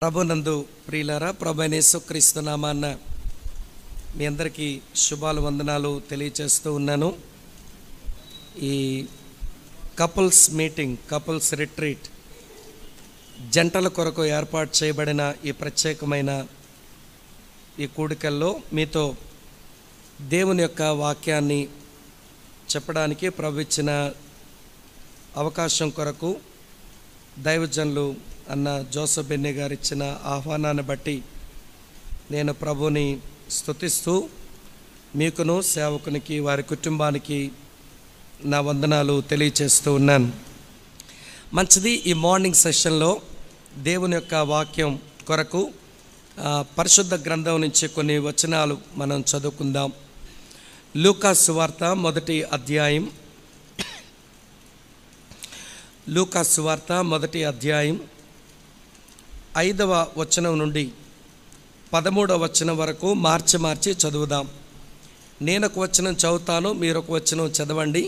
ప్రభునందు ప్రియులారా, ప్రభు యేసుక్రీస్తు నామాన మీ అందరికీ శుభాలు వందనాలు తెలియచేస్తూ ఉన్నాను. ఈ కపుల్స్ మీటింగ్, కపుల్స్ రిట్రీట్, జంటల కొరకు ఏర్పాటు చేయబడిన ఈ ప్రత్యేకమైన ఈ కూడికల్లో మీతో దేవుని యొక్క వాక్యాన్ని చెప్పడానికి ప్రభు ఇచ్చిన అవకాశం కొరకు దైవజనులు అన్న జోసెఫ్ బెన్నీ గారు ఇచ్చిన ఆహ్వానాన్ని బట్టి నేను ప్రభుని స్తుతిస్తూ మీకును సేవకునికి వారి కుటుంబానికి నా వందనాలు తెలియచేస్తూ ఉన్నాను. మంచిది. ఈ మార్నింగ్ సెషన్లో దేవుని యొక్క వాక్యం కొరకు పరిశుద్ధ గ్రంథం నుంచి కొన్ని వచనాలు మనం చదువుకుందాం. లూకా సువార్త మొదటి అధ్యాయం, లూకా సువార్త మొదటి అధ్యాయం 5వ వచనం నుండి 13వ వచనం వరకు మార్చి చదువుదాం. నేను ఒక వచనం చదువుతాను, మీరు ఒక వచనం చదవండి.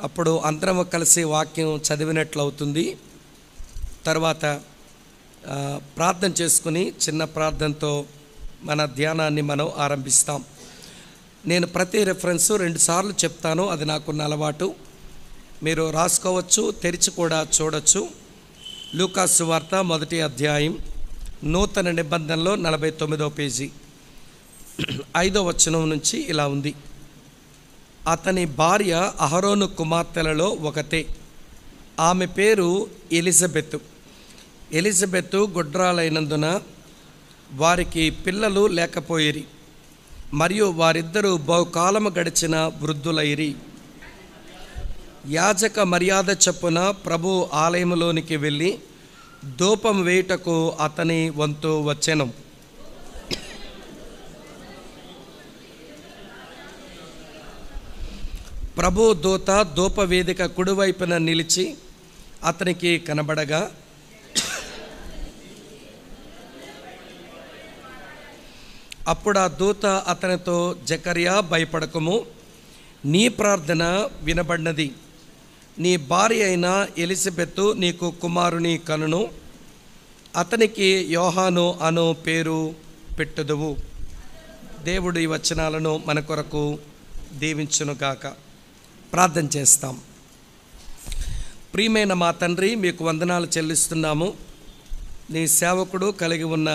అప్పుడు అందరం కలిసి వాక్యం చదివినట్లు అవుతుంది. తర్వాత ప్రార్థన చేసుకుని చిన్న ప్రార్థనతో మన ధ్యానాన్ని మనం ఆరంభిస్తాం. నేను ప్రతి రెఫరెన్సు 2 సార్లు చెప్తాను, అది నాకున్న అలవాటు. మీరు రాసుకోవచ్చు, తెరిచి కూడా చూడొచ్చు. లూకా సువార్త మొదటి అధ్యాయం, నూతన నిబంధనలో 49వ పేజీ, 5వ వచనం నుంచి ఇలా ఉంది. అతని భార్య అహరోను కుమార్తెలలో ఒకతే, ఆమె పేరు ఎలిజబెత్. ఎలిజబెత్ గుడ్రాలైనందున వారికి పిల్లలు లేకపోయిరి, మరియు వారిద్దరూ బహుకాలము గడిచిన వృద్ధులైరి. యాజక మర్యాద చొప్పున ప్రభు ఆలయంలోనికి వెళ్ళి ధూపం వేయుటకు అతని వంతు వచ్చెను. ప్రభు దూత ధూపవేదిక కుడివైపున నిలిచి అతనికి కనబడగా, అప్పుడు ఆ దూత అతనితో, జకర్యా, భయపడకుము, నీ ప్రార్థన వినబడినది. నీ భార్య అయిన ఎలిజబెత్ నీకు కుమారుని కనును, అతనికి యోహాను అను పేరు పెట్టుదువు. దేవుడు ఈ వచనాలను మన కొరకు దీవించునుగాక. ప్రార్థన చేస్తాం. ప్రియమైన మా తండ్రి, మీకు వందనాలు చెల్లిస్తున్నాము. నీ సేవకుడు కలిగి ఉన్న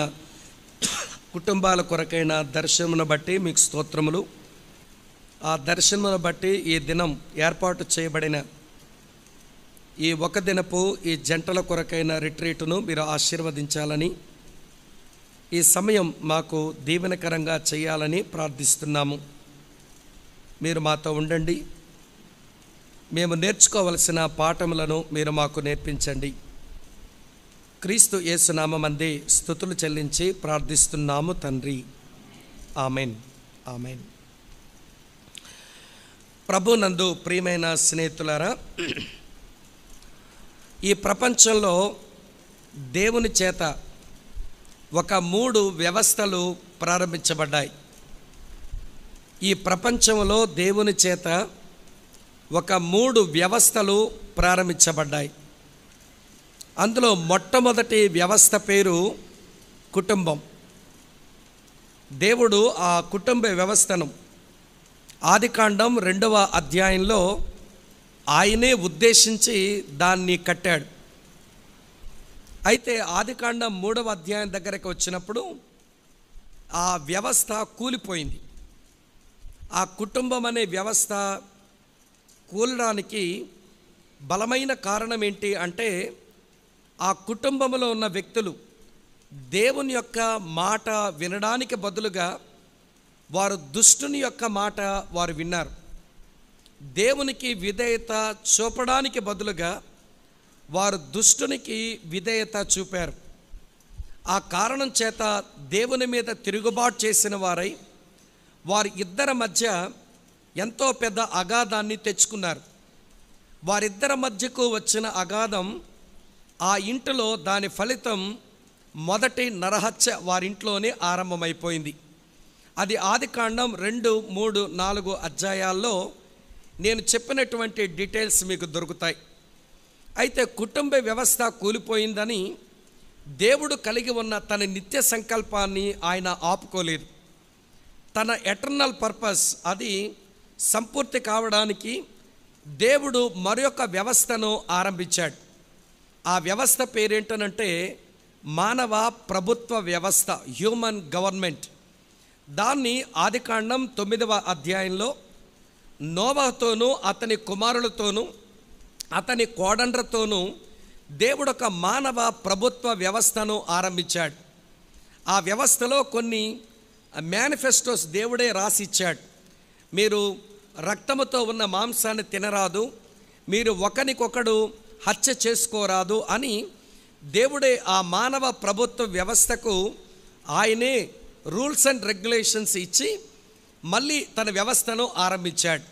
కుటుంబాల కొరకైన దర్శనమును బట్టి మీకు స్తోత్రములు. ఆ దర్శనమును బట్టి ఈ దినం ఏర్పాటు చేయబడిన ఈ ఒక దినపు ఈ జంటల కొరకైన రిట్రీటును మీరు ఆశీర్వదించాలని, ఈ సమయం మాకు దీవెనకరంగా చేయాలని ప్రార్థిస్తున్నాము. మీరు మాతో ఉండండి. మేము నేర్చుకోవలసిన పాఠములను మీరు మాకు నేర్పించండి. క్రీస్తు యేసు నామమందే స్తుతులు చెల్లించి ప్రార్థిస్తున్నాము తండ్రి. Amen, amen. ప్రభునందు ప్రియమైన స్నేహితులారా, ఈ ప్రపంచంలో దేవుని చేత ఒక 3 వ్యవస్థలు ప్రారంభించబడ్డాయి. ఈ ప్రపంచంలో దేవుని చేత ఒక 3 వ్యవస్థలు ప్రారంభించబడ్డాయి. అందులో మొట్టమొదటి వ్యవస్థ పేరు కుటుంబం. దేవుడు ఆ కుటుంబ వ్యవస్థను ఆదికాండం 2వ అధ్యాయంలో ఆయనే ఉద్దేశించి దాన్ని కట్టాడు. అయితే ఆదికాండం 3వ అధ్యాయం దగ్గరకు వచ్చినప్పుడు ఆ వ్యవస్థ కూలిపోయింది. ఆ కుటుంబం అనే వ్యవస్థ కూలడానికి బలమైన కారణం ఏంటి అంటే, ఆ కుటుంబంలో ఉన్న వ్యక్తులు దేవుని యొక్క మాట వినడానికి బదులుగా వారు దుష్టుని యొక్క మాట వారు విన్నారు. దేవునికి విధేయత చూపడానికి బదులుగా వారు దుష్టునికి విధేయత చూపారు. ఆ కారణం చేత దేవుని మీద తిరుగుబాటు చేసిన వారై వారి ఇద్దరి మధ్య ఎంతో పెద్ద అగాధాన్ని తెచ్చుకున్నారు. వారిద్దరి మధ్యకు వచ్చిన అగాధం, ఆ ఇంటిలో దాని ఫలితం మొదటి నరహత్య వారింట్లోనే ఆరంభమైపోయింది. అది ఆదికాండం 2, 3, 4 అధ్యాయాల్లో నేను చెప్పినటువంటి డీటెయిల్స్ మీకు దొరుకుతాయి. అయితే కుటుంబ వ్యవస్థ కూలిపోయిందని దేవుడు కలిగి ఉన్న తన నిత్య సంకల్పాన్ని ఆయన ఆపుకోలేదు. తన ఎటర్నల్ పర్పస్ అది సంపూర్తి కావడానికి దేవుడు మరొక వ్యవస్థను ఆరంభించాడు. ఆ వ్యవస్థ పేరేంటనంటే మానవ ప్రభుత్వ వ్యవస్థ, హ్యూమన్ గవర్నమెంట్. దాన్ని ఆదికాండం 9వ అధ్యాయంలో నోవహుతోనూ అతని కుమారులతోనూ అతని కోడండ్రతోనూ దేవుడు ఒక మానవ ప్రభుత్వ వ్యవస్థను ఆరంభించాడు. ఆ వ్యవస్థలో కొన్ని మేనిఫెస్టోస్ దేవుడే రాసిచ్చాడు. మీరు రక్తముతో ఉన్న మాంసాన్ని తినరాదు, మీరు ఒకరికొకడు హత్య చేసుకోరాదు అని దేవుడే ఆ మానవ ప్రభుత్వ వ్యవస్థకు ఆయనే రూల్స్ అండ్ రెగ్యులేషన్స్ ఇచ్చి మళ్ళీ తన వ్యవస్థను ఆరంభించాడు.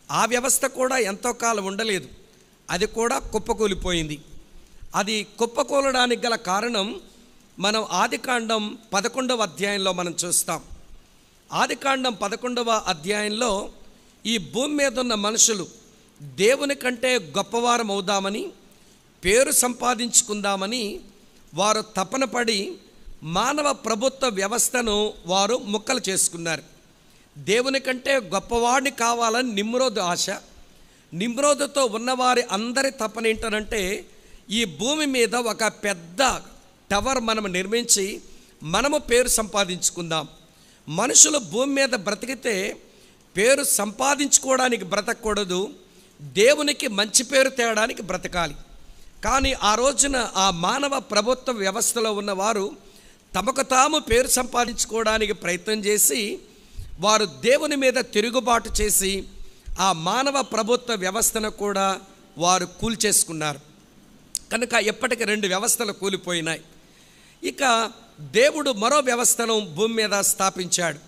ఆ వ్యవస్థ కూడా ఎంతో కాలం ఉండలేదు, అది కూడా కుప్పకూలిపోయింది. అది కుప్పకూలడానికి గల కారణం మనం ఆదికాండం 11వ అధ్యాయంలో మనం చూస్తాం. ఆదికాండం 11వ అధ్యాయంలో ఈ భూమి మీద ఉన్న మనుషులు దేవుని కంటే గొప్పవారం అవుదామని, పేరు సంపాదించుకుందామని వారు తపన పడి మానవ ప్రభుత్వ వ్యవస్థను వారు ముక్కలు చేసుకున్నారు. దేవుని కంటే గొప్పవాడిని కావాలని నిమ్రోదు ఆశ. నిమ్రోదుతో ఉన్నవారి అందరి తపన ఏంటనంటే ఈ భూమి మీద ఒక పెద్ద టవర్ మనం నిర్మించి మనము పేరు సంపాదించుకుందాం. మనుషులు భూమి మీద బ్రతికితే పేరు సంపాదించుకోవడానికి బ్రతకూడదు, దేవునికి మంచి పేరు తేయడానికి బ్రతకాలి. కానీ ఆ రోజున ఆ మానవ ప్రభుత్వ వ్యవస్థలో ఉన్నవారు తమకు తాము పేరు సంపాదించుకోవడానికి ప్రయత్నం చేసి వారు దేవుని మీద తిరుగుబాటు చేసి ఆ మానవ ప్రభుత్వ వ్యవస్థను కూడా వారు కూల్చేసుకున్నారు. కనుక ఎప్పటికీ 2 వ్యవస్థలు కూలిపోయినాయి. ఇక దేవుడు మరో వ్యవస్థను భూమి మీద స్థాపించాడు.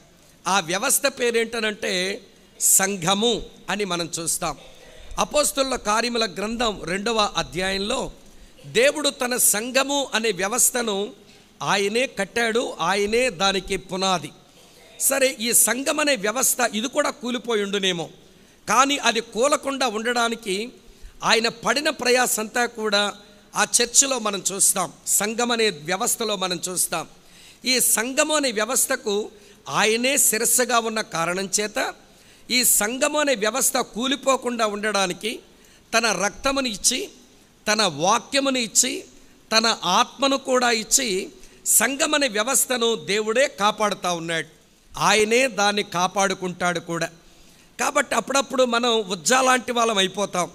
ఆ వ్యవస్థ పేరేంటనంటే సంఘము అని మనం చూస్తాం. అపోస్తలుల కార్యముల గ్రంథం 2వ అధ్యాయంలో దేవుడు తన సంఘము అనే వ్యవస్థను ఆయనే కట్టాడు, ఆయనే దానికి పునాది. సరే, ఈ సంఘం అనే వ్యవస్థ ఇది కూడా కూలిపోయి ఉండునేమో, కానీ అది కూలకుండా ఉండడానికి ఆయన పడిన ప్రయాసంతా కూడా ఆ చర్చిలో మనం చూస్తాం, సంఘం అనే వ్యవస్థలో మనం చూస్తాం. ఈ సంఘము అనే వ్యవస్థకు ఆయనే శిరస్సుగా ఉన్న కారణం చేత ఈ సంఘము అనే వ్యవస్థ కూలిపోకుండా ఉండడానికి తన రక్తమును ఇచ్చి, తన వాక్యమును ఇచ్చి, తన ఆత్మను కూడా ఇచ్చి సంఘం అనే వ్యవస్థను దేవుడే కాపాడుతూ ఉన్నాడు. ఆయనే దాన్ని కాపాడుకుంటాడు కూడా. కాబట్టి అప్పుడప్పుడు మనం ఉజ్జా లాంటి వాళ్ళం అయిపోతాం.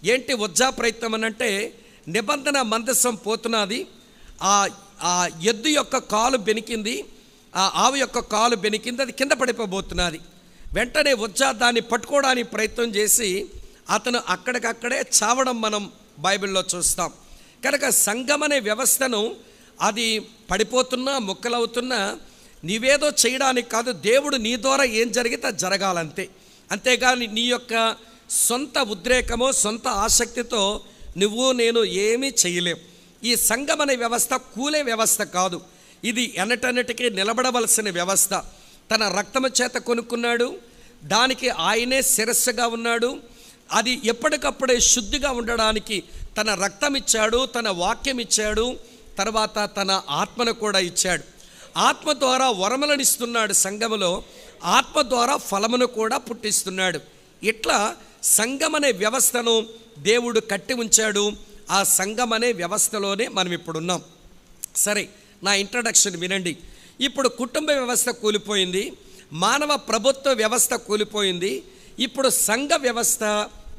ఏంటి ఉజ్జా ప్రయత్నం అనంటే నిబంధన మందసం పోతున్నది, ఆ ఎద్దు యొక్క కాలు బెనికింది, ఆ ఆవు యొక్క కాలు బెనికింది, అది కింద పడిపోబోతున్నది. వెంటనే ఉజ్జా దాన్ని పట్టుకోవడానికి ప్రయత్నం చేసి అతను అక్కడికక్కడే చావడం మనం బైబిల్లో చూస్తాం. కనుక సంఘం అనే వ్యవస్థను అది పడిపోతున్నా ముక్కలవుతున్నా నీవేదో చేయడానికి కాదు, దేవుడు నీ ద్వారా ఏం జరిగితే జరగాలంతే. అంతేగాని నీ యొక్క సొంత ఉద్రేకమో సొంత ఆసక్తితో నువ్వు నేను ఏమీ చేయలేం. ఈ సంఘం అనే వ్యవస్థ కూలే వ్యవస్థ కాదు, ఇది ఎన్నటన్నిటికీ నిలబడవలసిన వ్యవస్థ. తన రక్తము చేత కొనుక్కున్నాడు, దానికి ఆయనే శిరస్సుగా ఉన్నాడు. అది ఎప్పటికప్పుడే శుద్ధిగా ఉండడానికి తన రక్తం ఇచ్చాడు, తన వాక్యం ఇచ్చాడు, తర్వాత తన ఆత్మను కూడా ఇచ్చాడు. ఆత్మ ద్వారా వరములను ఇస్తున్నాడు సంఘములో, ఆత్మ ద్వారా ఫలమును కూడా పుట్టిస్తున్నాడు. ఇట్లా సంఘం అనే వ్యవస్థను దేవుడు కట్టి ఉంచాడు. ఆ సంఘం అనే వ్యవస్థలోనే మనం ఇప్పుడున్నాం. సరే, నా ఇంట్రడక్షన్ వినండి. ఇప్పుడు కుటుంబ వ్యవస్థ కూలిపోయింది, మానవ ప్రభుత్వ వ్యవస్థ కూలిపోయింది, ఇప్పుడు సంఘ వ్యవస్థ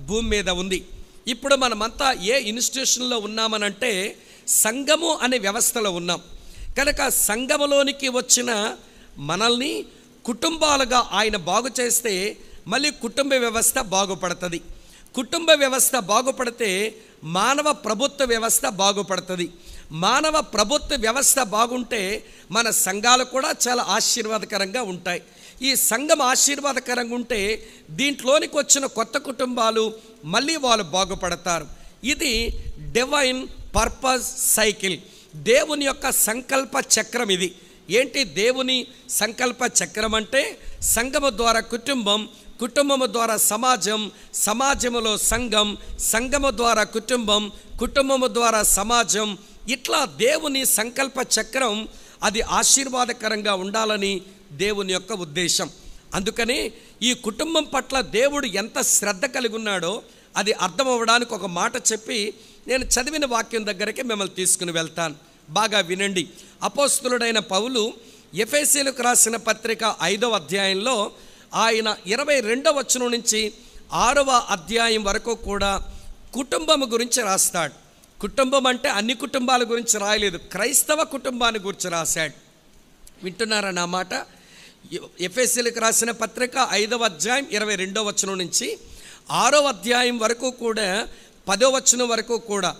భూమి మీద ఉంది. ఇప్పుడు మనమంతా ఏ ఇన్స్టిట్యూషన్లో ఉన్నామనంటే సంఘము అనే వ్యవస్థలో ఉన్నాం. కనుక సంఘములోనికి వచ్చిన మనల్ని కుటుంబాలుగా ఆయన బాగు చేస్తే మళ్ళీ కుటుంబ వ్యవస్థ బాగుపడుతుంది. కుటుంబ వ్యవస్థ బాగుపడితే మానవ ప్రభుత్వ వ్యవస్థ బాగుపడుతుంది. మానవ ప్రభుత్వ వ్యవస్థ బాగుంటే మన సంఘాలు కూడా చాలా ఆశీర్వాదకరంగా ఉంటాయి. ఈ సంఘం ఆశీర్వాదకరంగా ఉంటే దీంట్లోనికి వచ్చిన కొత్త కుటుంబాలు మళ్ళీ వాళ్ళు బాగుపడతారు. ఇది డివైన్ పర్పస్ సైకిల్, దేవుని యొక్క సంకల్ప చక్రం. ఇది ఏంటి దేవుని సంకల్ప చక్రం అంటే సంఘము ద్వారా కుటుంబం, కుటుంబము ద్వారా సమాజం, సమాజములో సంఘం, సంఘము ద్వారా కుటుంబం, కుటుంబము ద్వారా సమాజం, ఇట్లా దేవుని సంకల్ప చక్రం అది ఆశీర్వాదకరంగా ఉండాలని దేవుని యొక్క ఉద్దేశం. అందుకని ఈ కుటుంబం పట్ల దేవుడు ఎంత శ్రద్ధ కలిగి ఉన్నాడో అది అర్థం అవ్వడానికి ఒక మాట చెప్పి నేను చదివిన వాక్యం దగ్గరికి మిమ్మల్ని తీసుకుని వెళ్తాను. బాగా వినండి. అపోస్తలుడైన పౌలు ఎఫెసీయులకు రాసిన పత్రిక 5వ అధ్యాయంలో ఆయన 22వ వచనం నుంచి 6వ అధ్యాయం వరకు కూడా కుటుంబం గురించి రాస్తాడు. కుటుంబం అంటే అన్ని కుటుంబాల గురించి రాయలేదు, క్రైస్తవ కుటుంబాన్ని గురించి రాశాడు. వింటున్నారా నా మాట? ఎఫెసీయులకు రాసిన పత్రిక 5వ అధ్యాయం 22వ వచనం నుంచి 6వ అధ్యాయం వరకు కూడా 10వ వచనం వరకు కూడా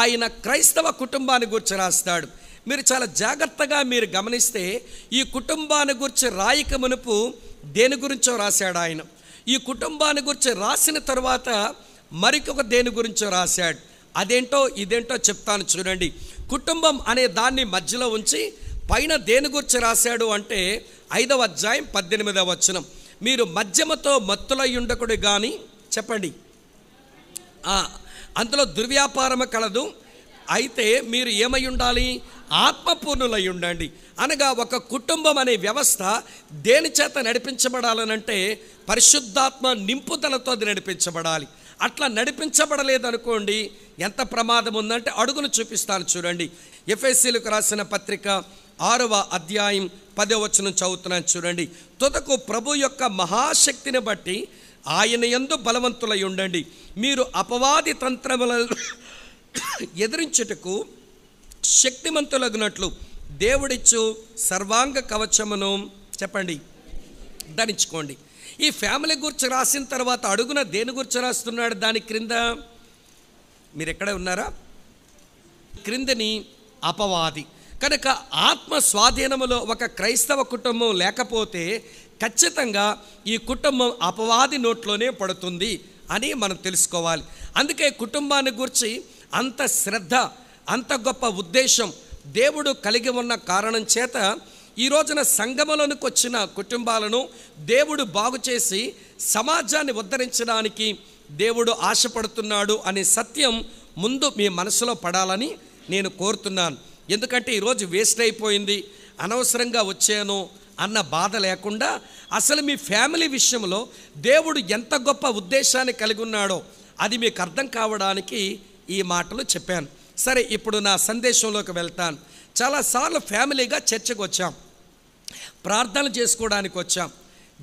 ఆయన క్రైస్తవ కుటుంబాన్ని గురించి రాస్తాడు. మీరు చాలా జాగ్రత్తగా మీరు గమనిస్తే ఈ కుటుంబాన్ని గురించి రాయక మునుపు దేని గురించో రాశాడు ఆయన. ఈ కుటుంబాన్ని గురించి రాసిన తర్వాత మరికొక దేని గురించో రాశాడు. అదేంటో ఇదేంటో చెప్తాను చూడండి. కుటుంబం అనే దాన్ని మధ్యలో ఉంచి పైన దేని గురించి రాశాడు అంటే 5వ అధ్యాయం 18వ వచనం, మీరు మద్యముతో మత్తులై ఉండకుడు కానీ, చెప్పండి, అందులో దుర్వ్యాపారము కలదు, అయితే మీరు ఏమై ఉండాలి? ఆత్మపూర్ణులై ఉండండి. అనగా ఒక కుటుంబం అనే వ్యవస్థ దేని చేత నడిపించబడాలనంటే పరిశుద్ధాత్మ నింపుదలతో అది నడిపించబడాలి. అట్లా నడిపించబడలేదనుకోండి ఎంత ప్రమాదం ఉందంటే అడుగును చూపిస్తాను చూడండి. ఎఫెసీయులకు రాసిన పత్రిక 6వ అధ్యాయం 10వ వచనం చదువుతున్నాను చూడండి. తుదకు ప్రభు యొక్క మహాశక్తిని బట్టి ఆయన యందు బలవంతులై ఉండండి, మీరు అపవాది తంత్రములను ఎదిరించుటకు శక్తిమంతులగునట్లు దేవుడిచ్చు సర్వాంగ కవచమును, చెప్పండి, ధరించుకోండి. ఈ ఫ్యామిలీ గురించి రాసిన తర్వాత అడుగున దేని గురించి రాస్తున్నాడు? దాని క్రింద మీరు ఎక్కడ ఉన్నారా? క్రిందని అపవాది. కనుక ఆత్మ స్వాధీనములో ఒక క్రైస్తవ కుటుంబం లేకపోతే ఖచ్చితంగా ఈ కుటుంబం అపవాది నోట్లోనే పడుతుంది అని మనం తెలుసుకోవాలి. అందుకే కుటుంబాన్ని గురించి అంత శ్రద్ధ, అంత గొప్ప ఉద్దేశం దేవుడు కలిగి ఉన్న కారణం చేత ఈ రోజున సంఘములోనికి వచ్చిన కుటుంబాలను దేవుడు బాగు చేసి సమాజాన్ని ఉద్ధరించడానికి దేవుడు ఆశపడుతున్నాడు అనే సత్యం ముందు మీ మనసులో పడాలని నేను కోరుతున్నాను. ఎందుకంటే ఈరోజు వేస్ట్ అయిపోయింది, అనవసరంగా వచ్చాను అన్న బాధ లేకుండా అసలు మీ ఫ్యామిలీ విషయంలో దేవుడు ఎంత గొప్ప ఉద్దేశాన్ని కలిగి ఉన్నాడో అది మీకు అర్థం కావడానికి ఈ మాటలు చెప్పాను. సరే, ఇప్పుడు నా సందేశంలోకి వెళ్తాను. చాలాసార్లు ఫ్యామిలీగా చర్చకు వచ్చాం, ప్రార్థన చేసుకోవడానికి వచ్చాం.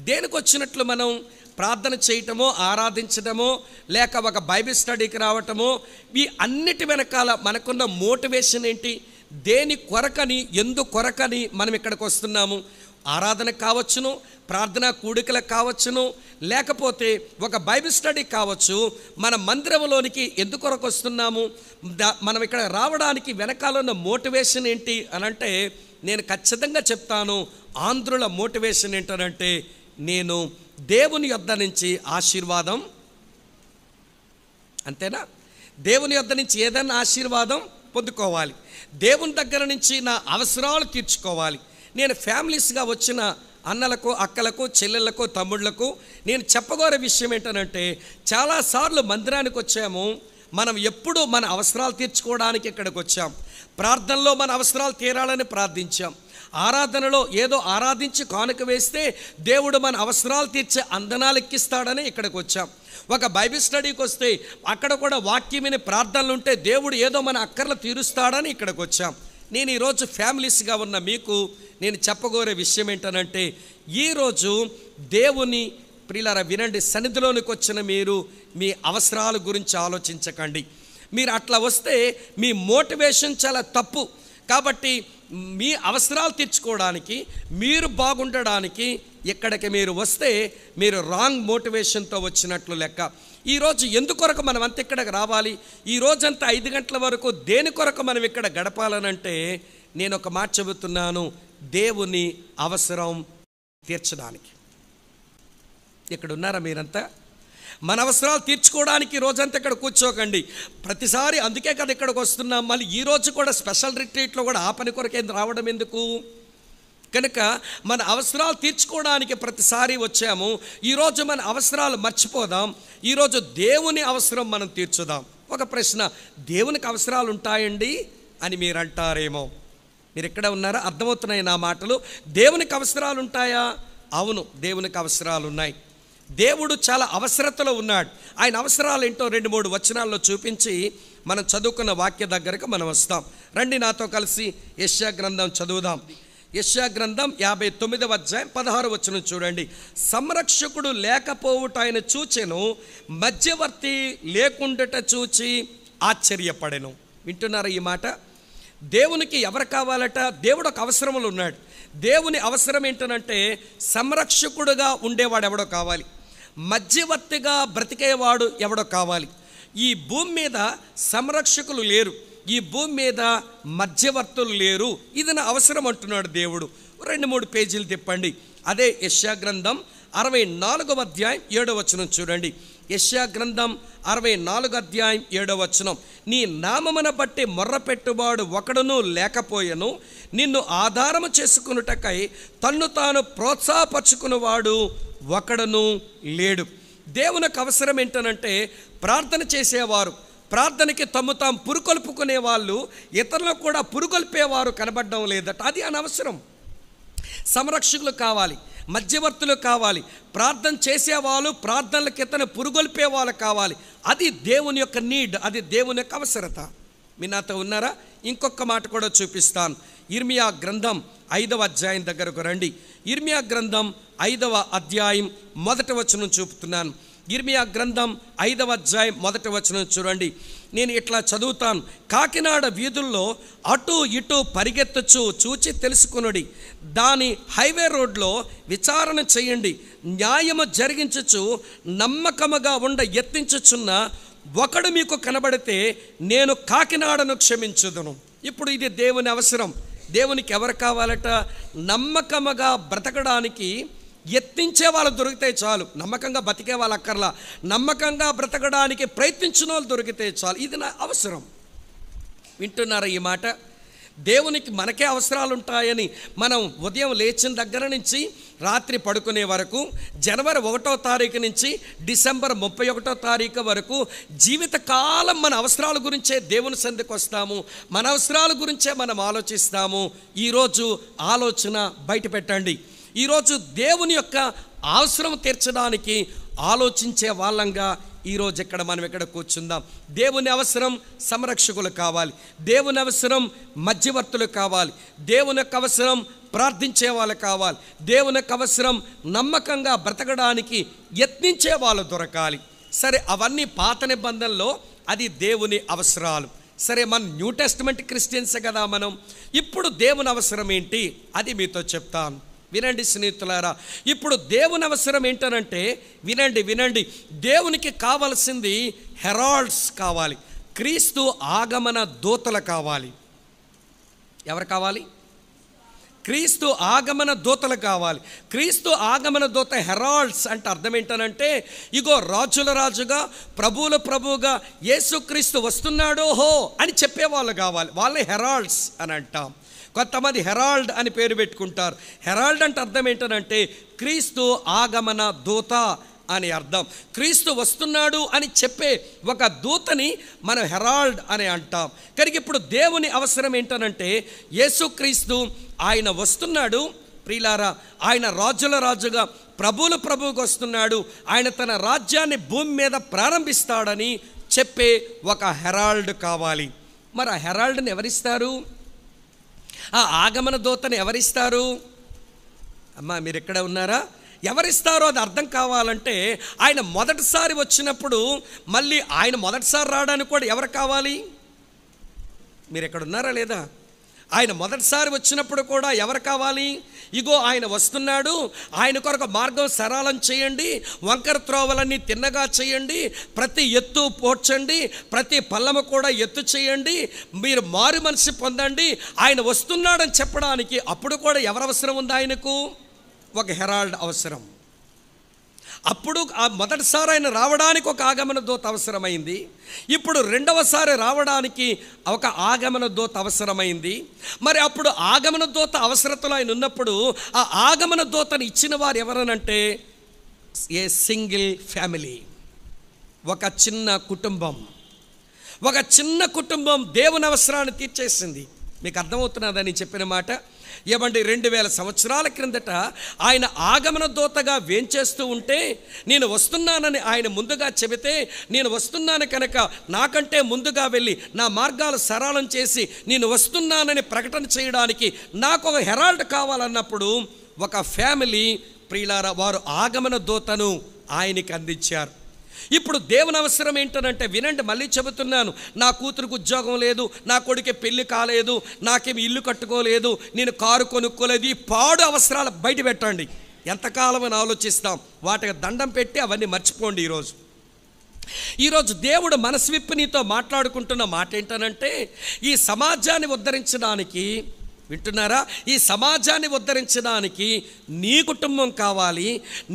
దేనికి వచ్చినట్లు మనం ప్రార్థన చేయటమో, ఆరాధించడమో, లేక ఒక బైబిల్ స్టడీకి రావటమో, ఈ అన్నిటి వెనకాల మనకున్న మోటివేషన్ ఏంటి? దేని కొరకని, ఎందు కొరకని మనం ఇక్కడికి వస్తున్నాము? ఆరాధన కావచ్చును, ప్రార్థనా కూడికలకు కావచ్చును, లేకపోతే ఒక బైబిల్ స్టడీ కావచ్చు. మన మందిరంలోనికి ఎందుకొరకు వస్తున్నాము? మనం ఇక్కడ రావడానికి వెనకాల ఉన్న మోటివేషన్ ఏంటి అనంటే నేను ఖచ్చితంగా చెప్తాను. ఆంధ్రుల మోటివేషన్ ఏంటనంటే నేను దేవుని యొద్ద నుంచి ఆశీర్వాదం, అంతేనా? దేవుని యొద్ద నుంచి ఏదైనా ఆశీర్వాదం పొందుకోవాలి, దేవుని దగ్గర నుంచి నా అవసరాలు తీర్చుకోవాలి. నేను ఫ్యామిలీస్గా వచ్చిన అన్నలకు, అక్కలకు, చెల్లెళ్ళకు, తమ్ముళ్లకు నేను చెప్పగోరే విషయం ఏంటనంటే చాలాసార్లు మందిరానికి వచ్చాము, మనం ఎప్పుడు మన అవసరాలు తీర్చుకోవడానికి ఇక్కడికి వచ్చాం. ప్రార్థనలో మన అవసరాలు తీరాలని ప్రార్థించాం. ఆరాధనలో ఏదో ఆరాధించి కానుక వేస్తే దేవుడు మన అవసరాలు తీర్చే అందనాలు ఎక్కిస్తాడని ఇక్కడికి వచ్చాం. ఒక బైబిల్ స్టడీకి వస్తే అక్కడ కూడా వాక్యం విని ప్రార్థనలు ఉంటే దేవుడు ఏదో మన అక్కర్లు తీరుస్తాడని ఇక్కడికి వచ్చాం. నేను ఈరోజు ఫ్యామిలీస్గా ఉన్న మీకు నేను చెప్పగోరే విషయం ఏంటనంటే ఈరోజు దేవుని ప్రియులారా వినండి, సన్నిధిలోనికి వచ్చిన మీరు మీ అవసరాల గురించి ఆలోచించకండి. మీరు అట్లా వస్తే మీ మోటివేషన్ చాలా తప్పు. కాబట్టి మీ అవసరాలు తీర్చుకోవడానికి, మీరు బాగుండడానికి ఇక్కడికి మీరు వస్తే మీరు రాంగ్ మోటివేషన్తో వచ్చినట్లు లెక్క. ఈరోజు ఎందుకొరకు మనం అంత ఇక్కడికి రావాలి? ఈ రోజంతా 5 గంటల వరకు దేని కొరకు మనం ఇక్కడ గడపాలనంటే నేను ఒక మాట చెబుతున్నాను, దేవుని అవసరం తీర్చడానికి. ఇక్కడ ఉన్నారా మీరంతా? మన అవసరాలు తీర్చుకోవడానికి రోజంతా ఇక్కడ కూర్చోకండి. ప్రతిసారి అందుకే కదా ఇక్కడికి వస్తున్నాం. మళ్ళీ ఈరోజు కూడా స్పెషల్ రిట్రీట్లో కూడా ఆ పని కొరకే రావడం ఎందుకు? కనుక మన అవసరాలు తీర్చుకోవడానికి ప్రతిసారి వచ్చాము. ఈరోజు మన అవసరాలు మర్చిపోదాం. ఈరోజు దేవుని అవసరం మనం తీర్చుదాం. ఒక ప్రశ్న, దేవునికి అవసరాలు ఉంటాయండి అని మీరు అంటారేమో. మీరు ఎక్కడ ఉన్నారా? అర్థమవుతున్నాయి నా మాటలు? దేవునికి అవసరాలు ఉంటాయా? అవును, దేవునికి అవసరాలు ఉన్నాయి. దేవుడు చాలా అవసరతలో ఉన్నాడు. ఆయన అవసరాలు ఏంటో 2-3 వచనాల్లో చూపించి మనం చదువుకున్న వాక్య దగ్గరకు మనం వస్తాం. రండి నాతో కలిసి యెషయా గ్రంథం చదువుదాం. యెషయా గ్రంథం 59వ అధ్యాయం 16వ వచనం చూడండి. సంరక్షకుడు లేకపోవుట ఆయన చూచెను, మధ్యవర్తి లేకుండాట చూచి ఆశ్చర్యపడెను. వింటున్నారా ఈ మాట? దేవునికి ఎవరు కావాలట? దేవుడు ఒక అవసరంలో ఉన్నాడు. దేవుని అవసరం ఏంటనంటే సంరక్షకుడుగా ఉండేవాడు ఎవడో కావాలి, మధ్యవర్తిగా బ్రతికేవాడు ఎవడో కావాలి. ఈ భూమి మీద సంరక్షకులు లేరు, ఈ భూమి మీద మధ్యవర్తులు లేరు. ఇది నా అవసరం అంటున్నాడు దేవుడు. 2-3 పేజీలు తిప్పండి. అదే యెషయా గ్రంథం 64వ అధ్యాయం 7వ వచనం చూడండి. యెషయా గ్రంథం 64 అధ్యాయం 7వ వచనం. నీ నామమున బట్టి మొర్రపెట్టువాడు ఒకడును లేకపోయెను, నిన్ను ఆధారము చేసుకున్నటకై తన్ను తాను ప్రోత్సాహపరుచుకున్నవాడు ఒకడును లేడు. దేవునికి అవసరం ఏంటనంటే ప్రార్థన చేసేవారు, ప్రార్థనకి తమ్ము తాము పురుకొల్పుకునే వాళ్ళు, ఇతరులకు కూడా పురుకొల్పేవారు కనబడడం లేదట. అది అనవసరం. సంరక్షకులు కావాలి, మధ్యవర్తులు కావాలి, ప్రార్థన చేసేవాళ్ళు, ప్రార్థనలకు ఇతను పురుగొల్పే వాళ్ళు కావాలి. అది దేవుని యొక్క నీడ్, అది దేవుని యొక్క అవసరత. మీ నాతో ఉన్నారా? ఇంకొక మాట కూడా చూపిస్తాను. ఇర్మియా గ్రంథం 5వ అధ్యాయం దగ్గరకు రండి. ఇర్మియా గ్రంథం 5వ అధ్యాయం 1వ వచనం చూపుతున్నాను. ఇర్మియా గ్రంథం 5వ అధ్యాయం 1వ వచనం చూడండి. నేను ఇట్లా చదువుతాను. కాకినాడ వీధుల్లో అటు ఇటు పరిగెత్తచ్చు చూచి తెలుసుకునుడి, దాని హైవే రోడ్లో విచారణ చేయండి, న్యాయము జరిగించచ్చు నమ్మకముగా ఉండ యత్నించుచున్న ఒకడు మీకు కనబడితే నేను కాకినాడను క్షమించుదును. ఇప్పుడు ఇది దేవుని అవసరం. దేవునికి ఎవరు కావాలట? నమ్మకముగా బ్రతకడానికి యత్నించే వాళ్ళు దొరికితే చాలు. నమ్మకంగా బతికే వాళ్ళు అక్కర్లా, నమ్మకంగా బ్రతకడానికి ప్రయత్నించిన వాళ్ళు దొరికితే చాలు. ఇది నా అవసరం. వింటున్నారా ఈ మాట? దేవునికి మనకే అవసరాలు ఉంటాయని మనం ఉదయం లేచిన దగ్గర నుంచి రాత్రి పడుకునే వరకు, జనవరి 1వ తారీఖు నుంచి డిసెంబర్ 31వ తారీఖు వరకు జీవితకాలం మన అవసరాల గురించే దేవుని సన్నిధికి వస్తాము, మన అవసరాల గురించే మనం ఆలోచిస్తాము. ఈరోజు ఆలోచన బయట పెట్టండి. ఈరోజు దేవుని యొక్క అవసరం తీర్చడానికి ఆలోచించే వాళ్ళంగా ఈరోజు ఇక్కడ మనం ఇక్కడ కూర్చుందాం. దేవుని అవసరం సంరక్షకులు కావాలి, దేవుని అవసరం మధ్యవర్తులు కావాలి, దేవుని యొక్క అవసరం ప్రార్థించే వాళ్ళు కావాలి, దేవుని యొక్క అవసరం నమ్మకంగా బ్రతకడానికి యత్నించే వాళ్ళు దొరకాలి. సరే, అవన్నీ పాత నిబంధనలో అది దేవుని అవసరాలు. సరే, మన న్యూ టెస్టమెంట్ క్రిస్టియన్సే కదా మనం. ఇప్పుడు దేవుని అవసరం ఏంటి అది మీతో చెప్తాను. వినండి స్నేహితులారా, ఇప్పుడు దేవుని అవసరం ఏంటనంటే వినండి. దేవునికి కావాల్సింది హెరాల్డ్స్ కావాలి, క్రీస్తు ఆగమన దూతలు కావాలి. ఎవరు కావాలి? క్రీస్తు ఆగమన దూతలు కావాలి. క్రీస్తు ఆగమన దూత హెరాల్డ్స్ అంటే అర్థం ఏంటనంటే, ఇగో రాజుల రాజుగా ప్రభువుల ప్రభువుగా యేసుక్రీస్తు వస్తున్నాడో హో అని చెప్పేవాళ్ళు కావాలి. వాళ్ళే హెరాల్డ్స్ అని అంటాం. కొంతమంది హెరాల్డ్ అని పేరు పెట్టుకుంటారు. హెరాల్డ్ అంటే అర్థం ఏంటనంటే క్రీస్తు ఆగమన దూత అని అర్థం. క్రీస్తు వస్తున్నాడు అని చెప్పే ఒక దూతని మనం హెరాల్డ్ అని అంటాం. కనుక ఇప్పుడు దేవుని అవసరం ఏంటనంటే యేసుక్రీస్తు ఆయన వస్తున్నాడు ప్రియులారా, ఆయన రాజుల రాజుగా ప్రభువుల ప్రభువుగా వస్తున్నాడు, ఆయన తన రాజ్యాన్ని భూమి మీద ప్రారంభిస్తాడని చెప్పే ఒక హెరాల్డ్ కావాలి. మరి ఆ హెరాల్డ్ని ఎవరిస్తారు? ఆ ఆగమన దూతని ఎవరిస్తారు? అమ్మా మీరు ఎక్కడ ఉన్నారా? ఎవరిస్తారో అది అర్థం కావాలంటే ఆయన మొదటిసారి వచ్చినప్పుడు మళ్ళీ ఆయన మొదటిసారి రావడానికి కూడా ఎవరు కావాలి? మీరు ఎక్కడ ఉన్నారా లేదా? ఆయన మొదటిసారి వచ్చినప్పుడు కూడా ఎవరు కావాలి? ఇగో ఆయన వస్తున్నాడు, ఆయన కొరకు మార్గం సరళం చేయండి, వంకర త్రోవలన్నీ తిన్నగా చేయండి, ప్రతి ఎత్తు పోడ్చండి, ప్రతి పల్లము కూడా ఎత్తు చేయండి, మీరు మారు మనసు పొందండి, ఆయన వస్తున్నాడని చెప్పడానికి అప్పుడు కూడా ఎవరు అవసరం ఉంది? ఆయనకు ఒక హెరాల్డ్ అవసరం. అప్పుడు ఆ మొదటిసారి ఆయన రావడానికి ఒక ఆగమన దూత అవసరమైంది. ఇప్పుడు రెండవసారి రావడానికి ఒక ఆగమన దూత అవసరమైంది. మరి అప్పుడు ఆగమన దూత అవసరతలో ఆయన ఉన్నప్పుడు ఆ ఆగమన దూతను ఇచ్చిన వారు ఎవరనంటే ఏ సింగిల్ ఫ్యామిలీ, ఒక చిన్న కుటుంబం. ఒక చిన్న కుటుంబం దేవుని అవసరాన్ని తీర్చేసింది. మీకు అర్థమవుతున్నదని చెప్పిన మాట. ఏమండి, 2000 సంవత్సరాల క్రిందట ఆయన ఆగమన దూతగా వేంచేస్తూ ఉంటే, నేను వస్తున్నానని ఆయన ముందుగా చెబితే, నేను వస్తున్నాను కనుక నాకంటే ముందుగా వెళ్ళి నా మార్గాలు సరళం చేసి నేను వస్తున్నానని ప్రకటన చేయడానికి నాకు ఒక హెరాల్డ్ కావాలన్నప్పుడు ఒక ఫ్యామిలీ ప్రియులారా వారు ఆగమన దూతను ఆయనకి అందించారు. ఇప్పుడు దేవుని అవసరం ఏంటనంటే, వినండి, మళ్ళీ చెబుతున్నాను, నా కూతురుకు ఉద్యోగం లేదు, నా కొడుకే పెళ్లి కాలేదు, నాకేమి ఇల్లు కట్టుకోలేదు, నేను కారు కొనుక్కోలేదు, ఈ పాడు అవసరాలు బయట పెట్టండి. ఎంతకాలం అని ఆలోచిస్తాం? వాటికి దండం పెట్టి అవన్నీ మర్చిపోండి. ఈరోజు దేవుడు మనసు విప్పి నీతో మాట్లాడుకుంటున్న మాట ఏంటనంటే, ఈ సమాజాన్ని ఉద్ధరించడానికి, వింటున్నారా, ఈ సమాజాన్ని ఉద్ధరించడానికి నీ కుటుంబం కావాలి.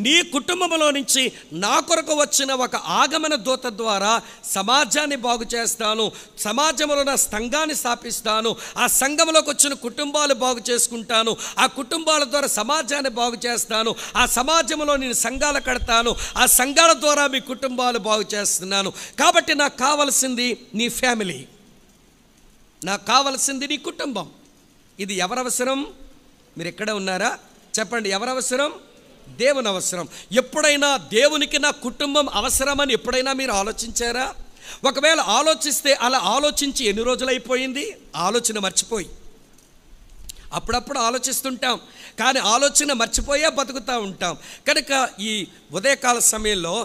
నీ కుటుంబంలో నుంచి నా కొరకు వచ్చిన ఒక ఆగమన దూత ద్వారా సమాజాన్ని బాగు చేస్తాను, సమాజంలో నా సంఘాన్ని స్థాపిస్తాను, ఆ సంఘంలోకి వచ్చిన కుటుంబాలు బాగు చేసుకుంటాను, ఆ కుటుంబాల ద్వారా సమాజాన్ని బాగు చేస్తాను, ఆ సమాజంలో నేను సంఘాలు కడతాను, ఆ సంఘాల ద్వారా మీ కుటుంబాలు బాగు చేస్తున్నాను. కాబట్టి నాకు కావలసింది నీ ఫ్యామిలీ, నాకు కావలసింది నీ కుటుంబం. ఇది ఎవరవసరం? మీరు ఎక్కడ ఉన్నారా చెప్పండి. ఎవరవసరం? దేవుని అవసరం. ఎప్పుడైనా దేవునికి నా కుటుంబం అవసరమని ఎప్పుడైనా మీరు ఆలోచించారా? ఒకవేళ ఆలోచిస్తే అలా ఆలోచించి ఎన్ని రోజులైపోయింది? ఆలోచన మర్చిపోయి. అప్పుడప్పుడు ఆలోచిస్తుంటాం, కానీ ఆలోచన మర్చిపోయే బతుకుతూ ఉంటాం. కనుక ఈ ఉదయకాల సమయంలో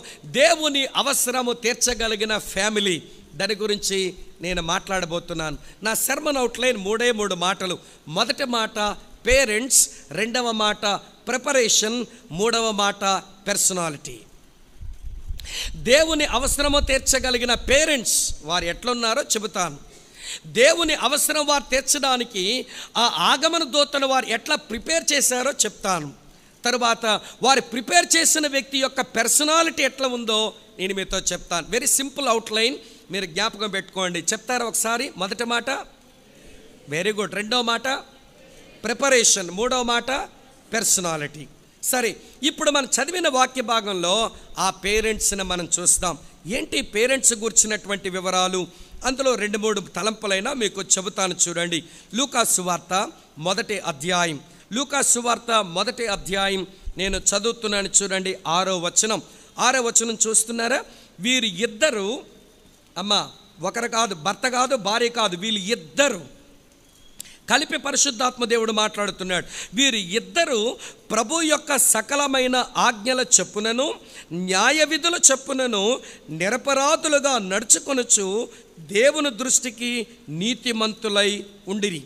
దేవుని అవసరము తీర్చగలిగిన ఫ్యామిలీ, దాని గురించి నేను మాట్లాడబోతున్నాను. నా సర్మన్ అవుట్లైన్ 3 మాటలు. మొదటి మాట పేరెంట్స్, రెండవ మాట ప్రిపరేషన్, మూడవ మాట పర్సనాలిటీ. దేవుని అవసరము తీర్చగలిగిన పేరెంట్స్ వారు ఎట్లున్నారో చెబుతాను. దేవుని అవసరం వారు తీర్చడానికి ఆ ఆగమన దూతను వారు ఎట్లా ప్రిపేర్ చేశారో చెప్తాను. తరువాత వారు ప్రిపేర్ చేసిన వ్యక్తి యొక్క పర్సనాలిటీ ఎట్లా ఉందో నేను మీతో చెప్తాను. వెరీ సింపుల్ అవుట్లైన్, మీరు జ్ఞాపకం పెట్టుకోండి. చెప్తారా ఒకసారి? మొదటి మాట వెరీ గుడ్, రెండవ మాట ప్రిపరేషన్, మూడవ మాట పర్సనాలిటీ. సరే, ఇప్పుడు మనం చదివిన వాక్య భాగంలో ఆ పేరెంట్స్ని మనం చూస్తాం. ఏంటి పేరెంట్స్ గురించినటువంటి వివరాలు? అందులో 2-3 తలంపులైనా మీకు చెబుతాను. చూడండి, లూకా సువార్త 1వ అధ్యాయం. లూకా సువార్త 1వ అధ్యాయం నేను చదువుతున్నాను. చూడండి, 6వ వచనం చూస్తున్నారా? వీరు ఇద్దరు, అమ్మ ఒకరు కాదు, భర్త కాదు, భార్య కాదు, వీళ్ళు ఇద్దరు కలిపి పరిశుద్ధాత్మ దేవుడు మాట్లాడుతున్నాడు. వీరు ఇద్దరు ప్రభు యొక్క సకలమైన ఆజ్ఞల చొప్పునను న్యాయ విధుల చొప్పునను నిరపరాధులుగా నడుచుకొనుచు దేవుని దృష్టికి నీతిమంతులై ఉండిరి.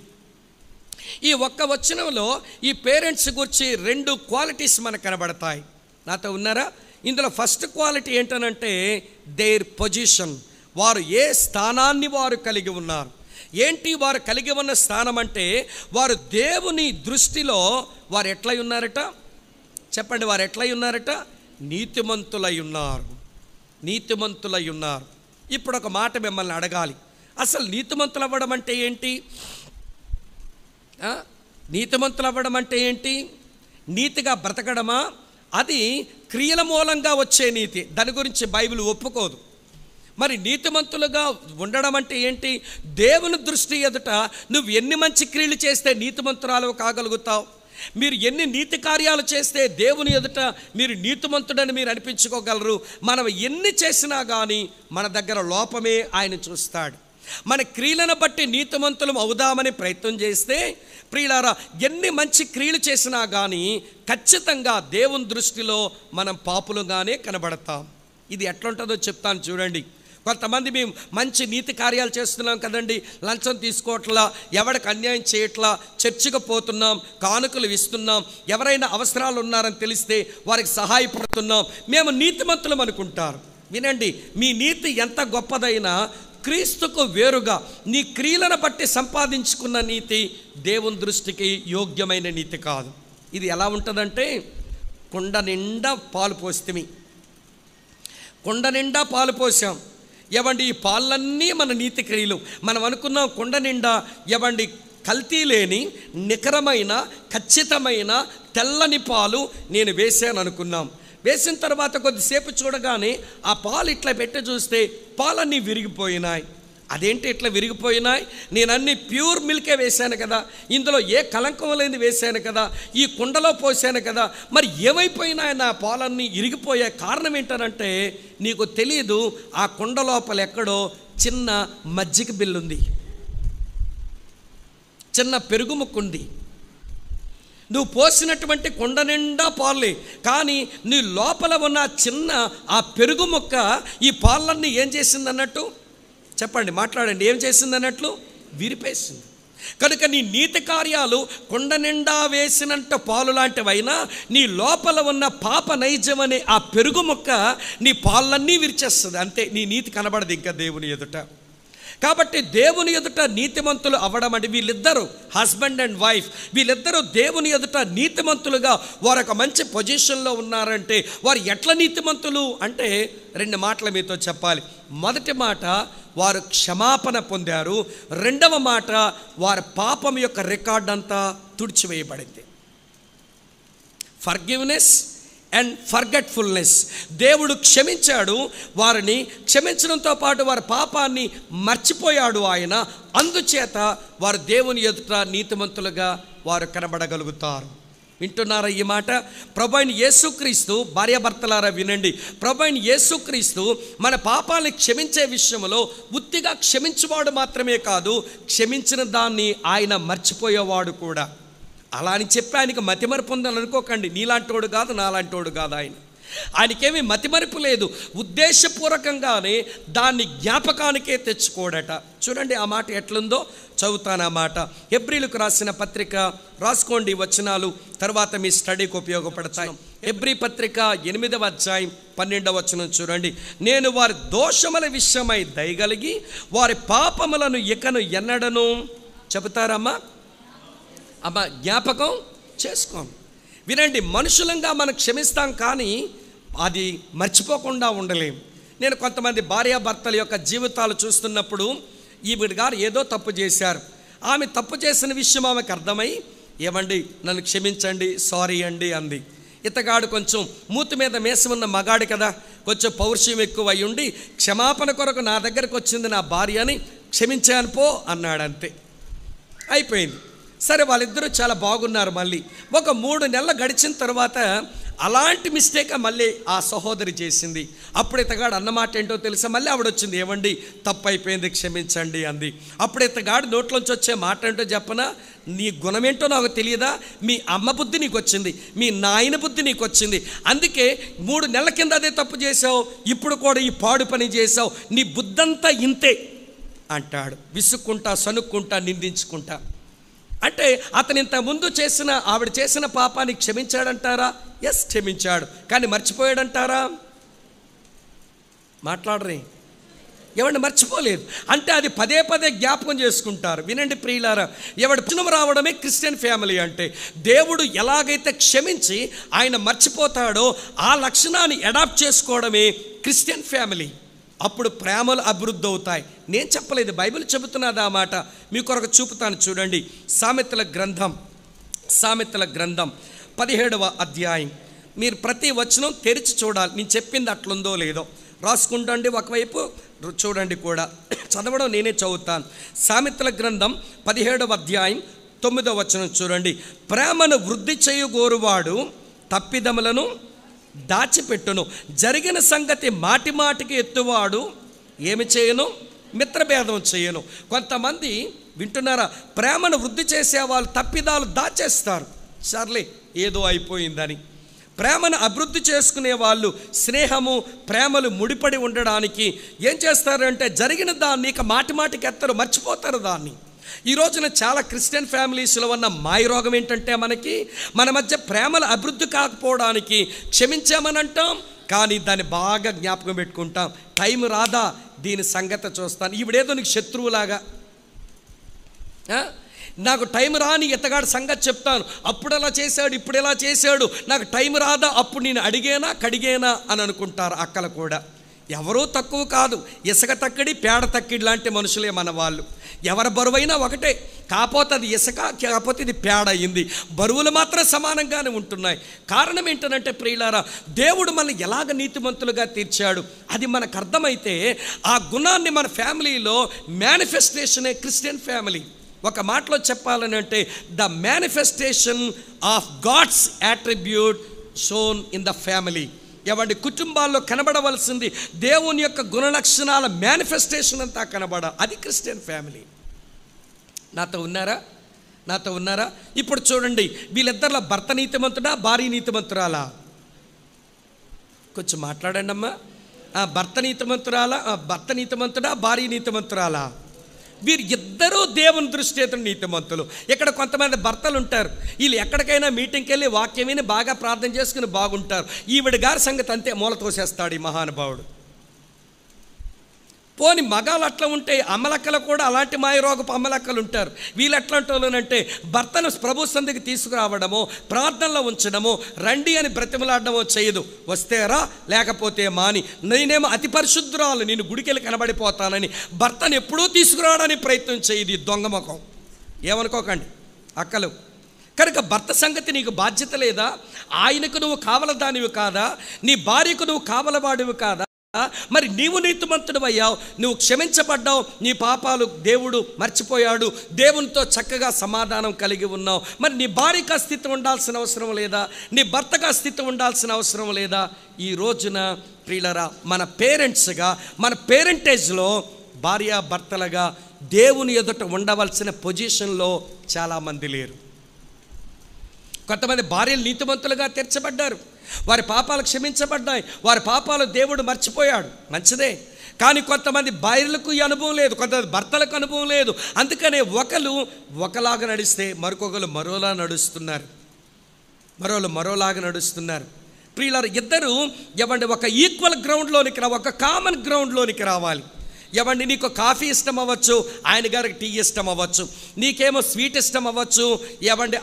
ఈ ఒక్క వచనంలో ఈ పేరెంట్స్ గురించి 2 క్వాలిటీస్ మనకు కనబడతాయి. నాతో ఉన్నారా? ఇందులో ఫస్ట్ క్వాలిటీ ఏంటనంటే దేర్ పొజిషన్. వారు ఏ స్థానాన్ని వారు కలిగి ఉన్నారు. ఏంటి వారు కలిగి ఉన్న స్థానం అంటే, వారు దేవుని దృష్టిలో వారు ఎట్లై ఉన్నారట చెప్పండి? వారు ఎట్లై ఉన్నారట? నీతిమంతులై ఉన్నారు. నీతిమంతులై ఉన్నారు. ఇప్పుడు ఒక మాట మిమ్మల్ని అడగాలి, అసలు నీతిమంతులు అవ్వడం అంటే ఏంటి? నీతిమంతులు అవ్వడం అంటే ఏంటి? నీతిగా బ్రతకడమా? అది క్రియల మూలంగా వచ్చే నీతి. దాని గురించి బైబిల్ ఒప్పుకోదు. మరి నీతిమంతులుగా ఉండడం అంటే ఏంటి? దేవుని దృష్టి ఎదుట నువ్వు ఎన్ని మంచి క్రియలు చేస్తే నీతిమంతురాలు కాగలుగుతావు? మీరు ఎన్ని నీతి కార్యాలు చేస్తే దేవుని ఎదుట మీరు నీతిమంతుడని మీరు అనిపించుకోగలరు? మనం ఎన్ని చేసినా కానీ మన దగ్గర లోపమే ఆయన చూస్తాడు. మన క్రియలను బట్టి నీతిమంతులం అవుదామని ప్రయత్నం చేస్తే ప్రియులారా, ఎన్ని మంచి క్రియలు చేసినా కానీ ఖచ్చితంగా దేవుని దృష్టిలో మనం పాపులుగానే కనబడతాం. ఇది ఎట్లుంటుందో చెప్తాను చూడండి. కొంతమంది మేము మంచి నీతి కార్యాలు చేస్తున్నాం కదండి, లంచం తీసుకోవట్లా, ఎవరికి అన్యాయం చేయట్లా, చర్చికి పోతున్నాం, కానుకలు ఇస్తున్నాం, ఎవరైనా అవసరాలు ఉన్నారని తెలిస్తే వారికి సహాయపడుతున్నాం, మేము నీతిమంతులం అనుకుంటారు. వినండి, మీ నీతి ఎంత గొప్పదైనా క్రీస్తుకు వేరుగా నీ క్రియలను బట్టి సంపాదించుకున్న నీతి దేవుని దృష్టికి యోగ్యమైన నీతి కాదు. ఇది ఎలా ఉంటుందంటే, కుండ నిండా పాలు పోస్తేమి, కుండ నిండా పాలు పోసాం, ఎవండి ఈ పాలన్నీ మన నీతి క్రియలు. మనం అనుకున్నాం కుండ నిండా ఎవండి కల్తీ లేని నికరమైన ఖచ్చితమైన తెల్లని పాలు నేను వేసాను అనుకున్నాం. వేసిన తర్వాత కొద్దిసేపు చూడగానే ఆ పాలు ఇట్లా పెట్టి చూస్తే పాలన్నీ విరిగిపోయినాయి. అదేంటి ఇట్లా విరిగిపోయినాయి, నేను అన్ని ప్యూర్ మిల్కే వేశాను కదా, ఇందులో ఏ కలంకం లేని వేశాను కదా, ఈ కుండలో పోసాను కదా, మరి ఏమైపోయినాయి నా పాలన్నీ ఇరిగిపోయే కారణం ఏంటనంటే నీకు తెలియదు, ఆ కుండ లోపల ఎక్కడో చిన్న మజ్జిగ బిల్లుంది, చిన్న పెరుగు ముక్కుంది. నువ్వు పోసినటువంటి కుండ నిండా పాలే, కానీ నీ లోపల ఉన్న చిన్న ఆ పెరుగు ముక్క ఈ పాలన్నీ ఏం చేసింది అన్నట్టు చెప్పండి, మాట్లాడండి, ఏం చేసింది అన్నట్లు విరిపేసింది. కనుక నీ నీతి కార్యాలు కుండ నిండా వేసినంత పాలు లాంటివైనా నీ లోపల ఉన్న పాప నైజం అనే ఆ పెరుగు ముక్క నీ పాలన్నీ విరిచేస్తుంది. అంతే, నీ నీతి కనబడదు ఇంకా దేవుని ఎదుట. కాబట్టి దేవుని ఎదుట నీతిమంతులు అవ్వడం అంటే వీళ్ళిద్దరూ హస్బెండ్ అండ్ వైఫ్, వీళ్ళిద్దరూ దేవుని ఎదుట నీతిమంతులుగా వారు ఒక మంచి పొజిషన్లో ఉన్నారంటే వారు ఎట్లా నీతిమంతులు అంటే 2 మాటలు మీతో చెప్పాలి. మొదటి మాట, వారు క్షమాపణ పొందారు. రెండవ మాట, వారి పాపం యొక్క రికార్డ్ అంతా తుడిచివేయబడింది. Forgiveness and forgetfulness. దేవుడు క్షమించాడు, వారిని క్షమించడంతో పాటు వారి పాపాన్ని మర్చిపోయాడు ఆయన. అందుచేత వారు దేవుని ఎదుట నీతిమంతులుగా వారు కనబడగలుగుతారు. వింటున్నారా ఈ మాట? ప్రభువైన యేసుక్రీస్తు, భార్యాభర్తలారా వినండి, ప్రభువైన యేసుక్రీస్తు మన పాపాలని క్షమించే విషయంలో ఉత్తిగా క్షమించువాడు మాత్రమే కాదు, క్షమించిన దాన్ని ఆయన మర్చిపోయేవాడు కూడా. అలా అని చెప్పి ఆయనకి మతిమరుపు ఉందని అనుకోకండి. నీలాంటోడు కాదు, నాలాంటోడు కాదు. ఆయనకేమీ మతిమరుపు లేదు. ఉద్దేశపూర్వకంగానే దాన్ని జ్ఞాపకానికే తెచ్చుకోడట. చూడండి ఆ మాట ఎట్లుందో, చదువుతాను ఆ మాట. హెబ్రీలకు రాసిన పత్రిక రాసుకోండి, వచనాలు తర్వాత మీ స్టడీకి ఉపయోగపడతాయి. హెబ్రీ పత్రిక 8వ అధ్యాయం 12వ వచనం చూడండి. నేను వారి దోషముల విషయమై దయగలిగి వారి పాపములను ఇకను ఎన్నడను చెబుతారమ్మా జ్ఞాపకం చేసుకోం. వినండి, మనుషులంగా మనం క్షమిస్తాం, కానీ అది మర్చిపోకుండా ఉండలేం. నేను కొంతమంది భార్యాభర్తల యొక్క జీవితాలు చూస్తున్నప్పుడు ఈవిడ గారు ఏదో తప్పు చేశారు, ఆమె తప్పు చేసిన విషయం ఆమెకు అర్థమై, ఏమండి నన్ను క్షమించండి, సారీ అండి అంది. ఇతగాడు కొంచెం మూతి మీద మేసం ఉన్న మగాడు కదా, కొంచెం పౌరుషం ఎక్కువ అయి ఉండి క్షమాపణ కొరకు నా దగ్గరకు వచ్చింది నా భార్య అని క్షమించాను పో అన్నాడు. అంతే, అయిపోయింది. సరే, వాళ్ళిద్దరూ చాలా బాగున్నారు. మళ్ళీ ఒక 3 నెలలు గడిచిన తర్వాత అలాంటి మిస్టేక్ మళ్ళీ ఆ సహోదరి చేసింది. అప్పుడు ఇతగాడు అన్నమాట ఏంటో తెలుసా? మళ్ళీ ఆవిడ వచ్చింది, ఏమండి తప్పు అయిపోయింది, క్షమించండి అంది. అప్పుడు ఇతగాడు నోట్లోంచి వచ్చే మాట ఏంటో చెప్పనా? నీ గుణమేంటో నాకు తెలియదా? మీ అమ్మ బుద్ధి నీకు వచ్చింది, మీ నాయన బుద్ధి నీకు వచ్చింది, అందుకే 3 నెలల కింద అదే తప్పు చేసావు, ఇప్పుడు కూడా ఈ పాడు పని చేసావు, నీ బుద్ధంతా ఇంతే అంటాడు. విసుక్కుంటా, సనుక్కుంటా, నిందించుకుంటా. అంటే అతను ఇంతకుముందు ఆవిడ చేసిన పాపాన్ని క్షమించాడంటారా? ఎస్, క్షమించాడు. కానీ మర్చిపోయాడంటారా? మాట్లాడరే, ఎవరిని మర్చిపోలేదు. అంటే అది పదే పదే జ్ఞాపకం చేసుకుంటారు. వినండి ప్రియులారా, ఎవడు పుణ్యం రావడమే క్రిస్టియన్ ఫ్యామిలీ అంటే. దేవుడు ఎలాగైతే క్షమించి ఆయన మర్చిపోతాడో ఆ లక్షణాన్ని అడాప్ట్ చేసుకోవడమే క్రిస్టియన్ ఫ్యామిలీ. అప్పుడు ప్రేమలు అభివృద్ధి అవుతాయి. నేను చెప్పలేదు, బైబిల్ చెబుతున్నది ఆ మాట. మీ కొరకు చూపుతాను చూడండి. సామెతల గ్రంథం 17వ అధ్యాయం. మీరు ప్రతి వచనం తెరిచి చూడాలి, నేను చెప్పింది అట్లుందో లేదో. రాసుకుంటండి, ఒకవైపు చూడండి కూడా. చదవడం నేనే చదువుతాను. సామెతల గ్రంథం 17వ అధ్యాయం 9వ వచనం చూడండి. ప్రేమను వృద్ధి చేయగోరువాడు తప్పిదములను దాచిపెట్టును, జరిగిన సంగతి మాటి మాటికి ఎత్తువాడు ఏమి చేయను? మిత్రభేదం చేయను. కొంతమంది వింటున్నారా, ప్రేమను వృద్ధి చేసే వాళ్ళు తప్పిదాలు దాచేస్తారు. సర్లే ఏదో అయిపోయిందని. ప్రేమను అభివృద్ధి చేసుకునే వాళ్ళు స్నేహము ప్రేమలు ముడిపడి ఉండడానికి ఏం చేస్తారంటే జరిగిన దాన్ని ఇక మాటి మాటికి ఎత్తరు, మర్చిపోతారు దాన్ని. ఈ రోజున చాలా క్రిస్టియన్ ఫ్యామిలీస్లో ఉన్న మాయరోగం ఏంటంటే మన మధ్య ప్రేమల అభివృద్ధి కాకపోవడానికి క్షమించామని అంటాం, కానీ దాన్ని బాగా జ్ఞాపకం పెట్టుకుంటాం. టైం రాదా దీని సంగతి చూస్తాను, ఈవిడేదో నీకు శత్రువులాగా, నాకు టైం రాని ఇతగాడు సంగతి చెప్తాను, అప్పుడు ఎలా చేశాడు, ఇప్పుడు ఎలా చేశాడు, నాకు టైం రాదా, అప్పుడు నేను అడిగేనా కడిగేనా అని అనుకుంటారు అక్కలు కూడా. ఎవరూ తక్కువ కాదు. ఇసుక తక్కిడి, పేడ తక్కిడి లాంటి మనుషులే మన వాళ్ళు. ఎవరి బరువైనా ఒకటే, కాకపోతే అది ఇసుక, కాకపోతే ఇది పేడ అయింది. బరువులు మాత్రం సమానంగానే ఉంటున్నాయి. కారణం ఏంటంటే ప్రియులారా, దేవుడు మనల్ని ఎలాగ నీతిమంతులుగా తీర్చాడు అది మనకు అర్థమైతే ఆ గుణాన్ని మన ఫ్యామిలీలో మేనిఫెస్టేషనే క్రిస్టియన్ ఫ్యామిలీ. ఒక మాటలో చెప్పాలని అంటే the manifestation of God's attribute shown in the family. ఎవరి కుటుంబాల్లో కనబడవలసింది దేవుని యొక్క గుణలక్షణాల మేనిఫెస్టేషన్ అంతా అది క్రిస్టియన్ ఫ్యామిలీ. నాతో ఉన్నారా? ఇప్పుడు చూడండి, వీళ్ళిద్దరిలో భర్త నీతిమంతుడా, భార్య నీతిమంతురాలా? కొంచెం మాట్లాడండి అమ్మా. భర్త నీతిమంతుడా, భార్య నీతిమంతురాలా? వీరు ఇద్దరూ దేవుని దృష్టి నీతిమంతులు. ఇక్కడ కొంతమంది భర్తలు ఉంటారు, వీళ్ళు ఎక్కడికైనా మీటింగ్కి వెళ్ళి వాక్యం విని బాగా ప్రార్థన చేసుకుని బాగుంటారు. ఈవిడ గారి సంగతి అంతే, మూల తోసేస్తాడు ఈ మహానుభావుడు. పోని మగాలు అట్లా ఉంటే అమ్మలక్కలు కూడా అలాంటి మాయరోగపు అమ్మలక్కలు ఉంటారు. వీళ్ళు ఎట్లాంటి వాళ్ళనంటే భర్తను ప్రభు సంధికి తీసుకురావడమో, ప్రార్థనలో ఉంచడమో, రండి అని బ్రతిమలాడడమో చేయదు. వస్తేరా లేకపోతే మాని, నేనేమో అతి పరిశుద్ధురాలు, నేను గుడికెళ్ళి కనబడిపోతానని భర్తను ఎప్పుడూ తీసుకురావడానికి ప్రయత్నం చేయదు. దొంగ ముఖం. ఏమనుకోకండి అక్కలు. కనుక భర్త సంగతి నీకు బాధ్యత లేదా? ఆయనకు నువ్వు కావలదానివి కాదా? నీ భార్యకు నువ్వు కావలవాడివి కాదా? మరి నీవు నీతిమంతుడు అయ్యావు, నువ్వు క్షమించబడ్డావు, నీ పాపాలు దేవుడు మర్చిపోయాడు, దేవునితో చక్కగా సమాధానం కలిగి ఉన్నావు. మరి నీ భార్యకు స్థితి ఉండాల్సిన అవసరం లేదా? నీ భర్తకు స్థితి ఉండాల్సిన అవసరం లేదా? ఈ రోజున ప్రియులరా, మన పేరెంట్స్గా, మన పేరెంటేజ్లో భార్యాభర్తలుగా దేవుని ఎదుట ఉండవలసిన పొజిషన్లో చాలామంది లేరు. కొంతమంది భార్యలు నీతిమంతులుగా తీర్చబడ్డారు, వారి పాపాలు క్షమించబడ్డాయి, వారి పాపాలు దేవుడు మర్చిపోయాడు, మంచిదే. కానీ కొంతమంది భార్యలకు ఈ అనుభవం లేదు, కొంతమంది భర్తలకు అనుభవం లేదు. అందుకనే ఒకలాగా నడిస్తే మరొకరు మరోలాగా నడుస్తున్నారు. ప్రియులారా, ఇద్దరు ఒక ఈక్వల్ గ్రౌండ్లోనికి ఒక కామన్ గ్రౌండ్లోనికి రావాలి. నీకు కాఫీ ఇష్టం అవ్వచ్చు, ఆయన గారికి టీ ఇష్టం అవ్వచ్చు, నీకేమో స్వీట్ ఇష్టం అవ్వచ్చు,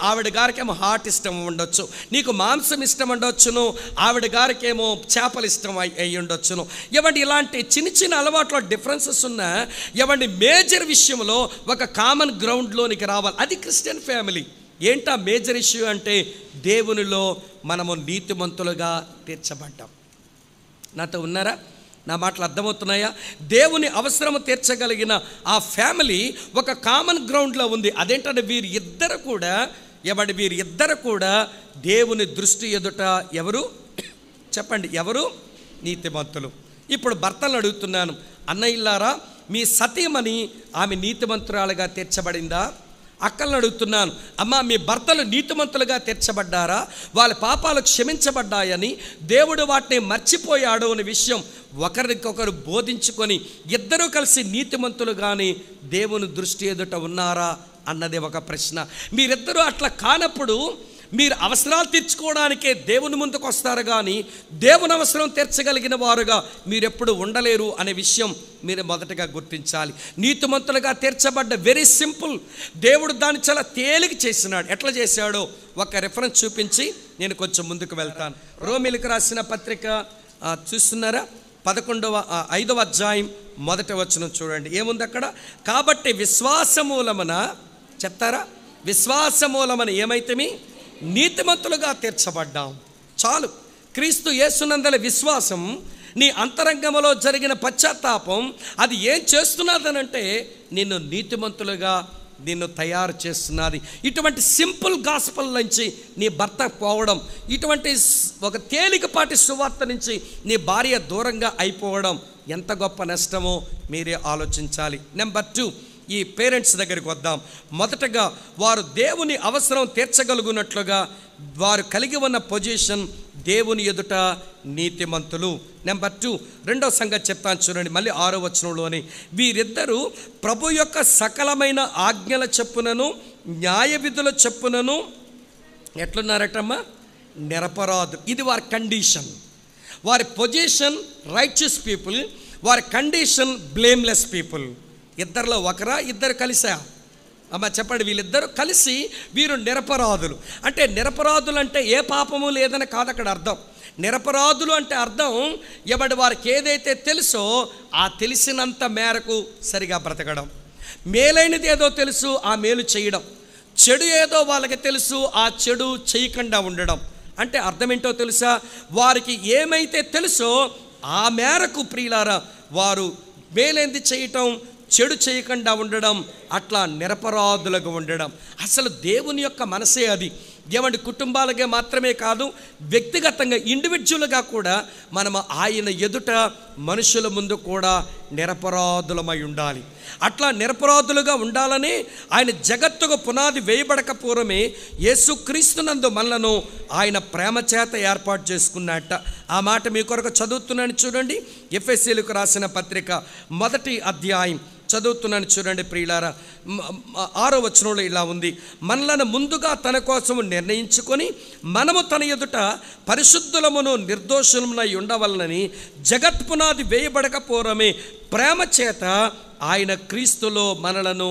ఆవిడ గారికేమో హాట్ ఇష్టం ఉండొచ్చు, నీకు మాంసం ఇష్టం ఉండొచ్చును, ఆవిడ గారికేమో చేపలు ఇష్టం అయ్యి ఉండొచ్చును. ఇలాంటి చిన్న అలవాట్లో డిఫరెన్సెస్ ఉన్న మేజర్ విషయంలో ఒక కామన్ గ్రౌండ్లోనికి రావాలి. అది క్రిస్టియన్ ఫ్యామిలీ. ఏంటా మేజర్ ఇష్యూ అంటే దేవునిలో మనము నీతిమంతులుగా తీర్చబడ్డాం. నాతో ఉన్నారా? నా మాటలు అర్థమవుతున్నాయా? దేవుని అవసరము తీర్చగలిగిన ఆ ఫ్యామిలీ ఒక కామన్ గ్రౌండ్లో ఉంది. అదేంటంటే వీరిద్దరు కూడా దేవుని దృష్టి ఎదుట ఎవరు నీతిమంతులు. ఇప్పుడు భర్తలను అడుగుతున్నాను, అన్నయ్యలారా, మీ సతీమణి ఆమె నీతిమంతురాలుగా తీర్చబడిందా? అక్కలను అడుగుతున్నాను, అమ్మా, మీ భర్తలు నీతిమంతులుగా తీర్చబడ్డారా? వాళ్ళ పాపాలు క్షమించబడ్డాయని, దేవుడు వాటిని మర్చిపోయాడు అనే విషయం ఒకరికొకరు బోధించుకొని ఇద్దరూ కలిసి నీతిమంతులు కానీ దేవుని దృష్టి ఎదుట ఉన్నారా అన్నది ఒక ప్రశ్న. మీరిద్దరూ అట్లా కానప్పుడు మీరు అవసరాలు తీర్చుకోవడానికే దేవుని ముందుకు వస్తారు కానీ దేవుని అవసరం తీర్చగలిగిన వారుగా మీరెప్పుడు ఉండలేరు అనే విషయం మీరు మొదటగా గుర్తించాలి. నీతిమంతులుగా తీర్చబడ్డ వెరీ సింపుల్. దేవుడు దాన్ని చాలా తేలిక చేసినాడు. ఎట్లా చేశాడో ఒక రెఫరెన్స్ చూపించి నేను కొంచెం ముందుకు వెళ్తాను. రోమీయులకు రాసిన పత్రిక చూస్తున్నారా? 5వ అధ్యాయం 1వ వచనం చూడండి, ఏముంది అక్కడ? కాబట్టి విశ్వాసమూలమున ఏమైతే నీతిమంతులుగా తీర్చబడ్డాం. చాలు. క్రీస్తు యేసునందల విశ్వాసం, నీ అంతరంగంలో జరిగిన పశ్చాత్తాపం అది ఏం చేస్తున్నదనంటే నిన్ను నీతిమంతులుగా తయారు చేస్తున్నది. ఇటువంటి సింపుల్ గాస్పల్ నుంచి నీ భర్త పోవడం, ఇటువంటి ఒక తేలికపాటి సువార్త నుంచి నీ భార్య దూరంగా అయిపోవడం ఎంత గొప్ప నష్టమో మీరే ఆలోచించాలి. నెంబర్ 2, ఈ పేరెంట్స్ దగ్గరికి వద్దాం. మొదటగా వారు దేవుని అవసరం తీర్చగలుగునట్లుగా వారు కలిగి ఉన్న పొజిషన్ దేవుని ఎదుట నీతిమంతులు. నెంబర్ 2, రెండవ సంగతి చెప్తాను చూడండి, మళ్ళీ 6వ వచనంలోని, వీరిద్దరూ ప్రభు యొక్క సకలమైన ఆజ్ఞల చెప్పునను న్యాయ విధుల చెప్పునను ఎట్లున్నారటమ్మా? నిరపరాధు. ఇది వారి కండిషన్. వారి పొజిషన్ రైచియస్ పీపుల్, వారి కండిషన్ బ్లేమ్లెస్ పీపుల్. ఇద్దరిలో ఒకరా? ఇద్దరు కలిసా? అమ్మ చెప్పండి, వీళ్ళిద్దరూ కలిసి వీరు నిరపరాధులు. అంటే నిరపరాధులు అంటే ఏ పాపము లేదని కాదు అక్కడ అర్థం. నిరపరాధులు అంటే అర్థం ఎవడి వారికి ఏదైతే తెలుసో ఆ తెలిసినంత మేరకు సరిగా బ్రతకడం, మేలైనది ఏదో తెలుసు ఆ మేలు చేయడం, చెడు ఏదో వాళ్ళకి తెలుసు ఆ చెడు చేయకుండా ఉండడం. అంటే అర్థం ఏంటో తెలుసా? వారికి ఏమైతే తెలుసో ఆ మేరకు ప్రియులారా వారు మేలేంది చేయటం, చెడు చేయకుండా ఉండడం, అట్లా నిరపరాధులుగా ఉండడం. అసలు దేవుని యొక్క మనసే అది. ఏమంటే కుటుంబాలకే మాత్రమే కాదు, వ్యక్తిగతంగా ఇండివిజువల్గా కూడా మనం ఆయన ఎదుట మనుషుల ముందు కూడా నిరపరాధులమై ఉండాలి. అట్లా నిరపరాధులుగా ఉండాలని ఆయన జగత్తుకు పునాది వేయబడక పూర్వమే యేసుక్రీస్తునందు మనలను ఆయన ప్రేమ చేత ఏర్పాటు చేసుకున్నట్ట. ఆ మాట మీ కొరకు చదువుతున్నాను చూడండి. ఎఫెసీయులకు రాసిన పత్రిక 1వ అధ్యాయం చదువుతున్నాను చూడండి ప్రియులారా. 6వ వచనంలో ఇలా ఉంది, మనలను ముందుగా తన కోసము నిర్ణయించుకొని మనము తన ఎదుట పరిశుద్ధులమును నిర్దోషులమునై ఉండవలనని జగత్పునాది వేయబడక పూర్వమే ప్రేమ చేత ఆయన క్రీస్తులో మనలను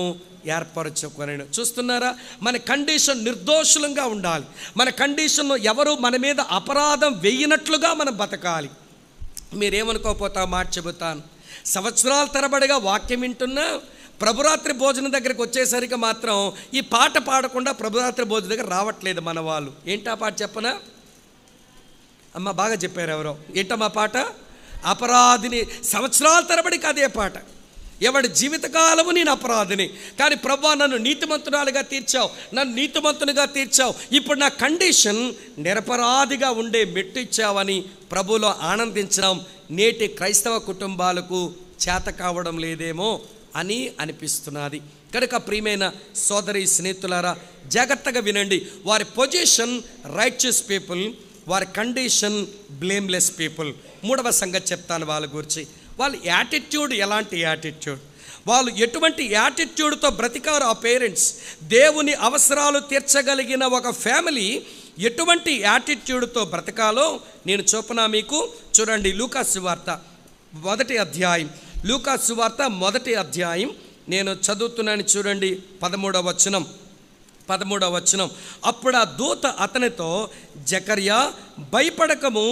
ఏర్పరచుకొనెను. చూస్తున్నారా, మన కండిషన్ నిర్దోషులంగా ఉండాలి. మన కండిషన్లో ఎవరు మన మీద అపరాధం వేయనట్లుగా మనం బతకాలి. మీరేమనుకోకపోతా మాట చెబుతాను, సంవత్సరాల తరబడిగా వాక్యం వింటున్నా ప్రభురాత్రి భోజనం దగ్గరికి వచ్చేసరికి మాత్రం ఈ పాట పాడకుండా ప్రభురాత్రి భోజనం దగ్గర రావట్లేదు మన వాళ్ళు. ఏంటా పాట చెప్పనా అమ్మ? బాగా చెప్పారు ఎవరో. ఏంటమ్మా పాట? అపరాధిని. సంవత్సరాల తరబడికి అదే పాట. ఎవడి జీవితకాలము నేను అపరాధిని, కానీ ప్రభువా నన్ను నీతిమంతురాలుగా తీర్చావు, నన్ను నీతిమంతునిగా తీర్చావు, ఇప్పుడు నా కండిషన్ నిరపరాధిగా ఉండే మెట్టు ఇచ్చావని ప్రభువులో ఆనందించడం నేటి క్రైస్తవ కుటుంబాలకు చేత కావడం లేదేమో అని అనిపిస్తున్నది. కనుక ప్రియమైన సోదరి స్నేహితులారా, జాగ్రత్తగా వినండి. వారి పొజిషన్ రైచియస్ పీపుల్, వారి కండిషన్ బ్లేమ్లెస్ పీపుల్. 3వ సంగతి చెప్తాను వాళ్ళ గురించి. వాళ్ళ యాటిట్యూడ్ ఎలాంటి యాటిట్యూడ్, వాళ్ళు ఎటువంటి యాటిట్యూడ్తో బ్రతికారు ఆ పేరెంట్స్. దేవుని అవసరాలు తీర్చగలిగిన ఒక ఫ్యామిలీ ఎటువంటి యాటిట్యూడ్తో బ్రతకాలో నేను చూపనా మీకు. చూడండి, లూకాసు సువార్త 1వ అధ్యాయం, లూకాసు సువార్త 1వ అధ్యాయం నేను చదువుతున్నాను చూడండి. 13వ వచనం. అప్పుడు ఆ దూత అతనితో, జకర్యా భయపడకము,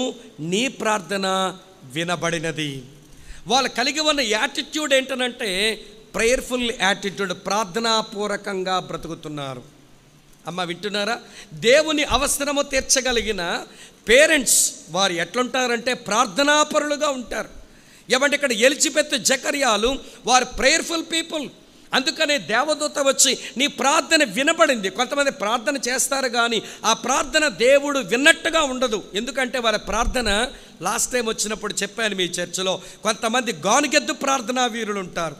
నీ ప్రార్థన వినబడినది. వాళ్ళు కలిగి ఉన్న యాటిట్యూడ్ ఏంటనంటే ప్రేయర్ఫుల్ యాటిట్యూడ్, ప్రార్థనాపూర్వకంగా బ్రతుకుతున్నారు. అమ్మ వింటున్నారా? దేవుని అవసరము తీర్చగలిగిన పేరెంట్స్ వారు ఎట్లుంటారంటే ప్రార్థనాపరులుగా ఉంటారు. ఏమంటే ఇక్కడ ఎలిజబెత్, జకర్యాలు వారు ప్రేయర్ఫుల్ పీపుల్. అందుకనే దేవదూత వచ్చి నీ ప్రార్థన వినబడింది. కొంతమంది ప్రార్థన చేస్తారు కానీ ఆ ప్రార్థన దేవుడు విన్నట్టుగా ఉండదు. ఎందుకంటే వారి ప్రార్థన లాస్ట్ టైం వచ్చినప్పుడు చెప్పాను మీ చర్చలో, కొంతమంది గానుగెద్దు ప్రార్థనా వీరులు ఉంటారు.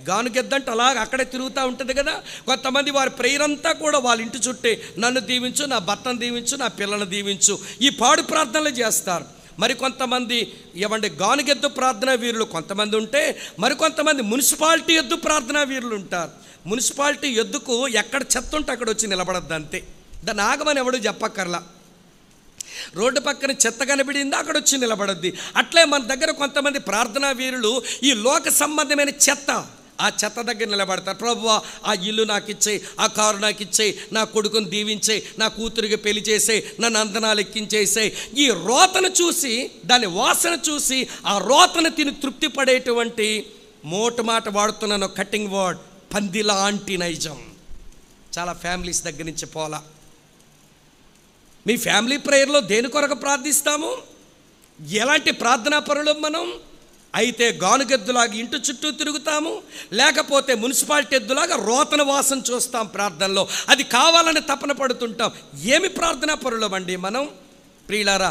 గానుగెద్దు అంటే అలాగ అక్కడే తిరుగుతూ ఉంటుంది కదా. కొంతమంది వారి ప్రేయర్ అంతా కూడా వాళ్ళ ఇంటి చుట్టే నన్ను దీవించు, నా భర్తను దీవించు, నా పిల్లలను దీవించు, ఈ పాడు ప్రార్థనలు చేస్తారు. మరికొంతమంది ఏమంటే గానుగెద్దు ప్రార్థనా వీరులు కొంతమంది ఉంటే, మరికొంతమంది మున్సిపాలిటీ ఎద్దు ప్రార్థనా వీరులు ఉంటారు. మున్సిపాలిటీ ఎద్దుకు ఎక్కడ చెత్త ఉంటే అక్కడ వచ్చి నిలబడద్దు అంతే, దాన్ని ఆగమని ఎవడు చెప్పక్కర్లా. రోడ్డు పక్కన చెత్త కనబడింది అక్కడ వచ్చి నిలబడద్ది. అట్లే మన దగ్గర కొంతమంది ప్రార్థనా వీరులు ఈ లోక సంబంధమైన చెత్త, ఆ చెత్త దగ్గర నిలబడతారు. ప్రభువా ఆ ఇల్లు నాకు ఇచ్చేయి, ఆ కారు నాకు ఇచ్చేయి, నా కొడుకుని దీవించేయి, నా కూతురికి పెళ్లి చేసేయి, నన్ను అంతనాలు ఎక్కించేసేయి. ఈ రోతను చూసి, దాని వాసన చూసి ఆ రోతను తిని తృప్తి పడేటువంటి మోటు మాట వాడుతున్నాను, కటింగ్ వర్డ్, పందిలాంటి నైజం చాలా ఫ్యామిలీస్ దగ్గర నుంచి పోలా. మీ ఫ్యామిలీ ప్రేయర్లో దేని కొరకు ప్రార్థిస్తాము? ఎలాంటి ప్రార్థనా పరులు మనం? అయితే గానుగెద్దులాగా ఇంటి చుట్టూ తిరుగుతాము, లేకపోతే మున్సిపాలిటీ ఎద్దులాగా రోతన వాసన చూస్తాం ప్రార్థనలో, అది కావాలని తపన పడుతుంటాం. ఏమి ప్రార్థనా పరులమండి మనం? ప్రియులారా,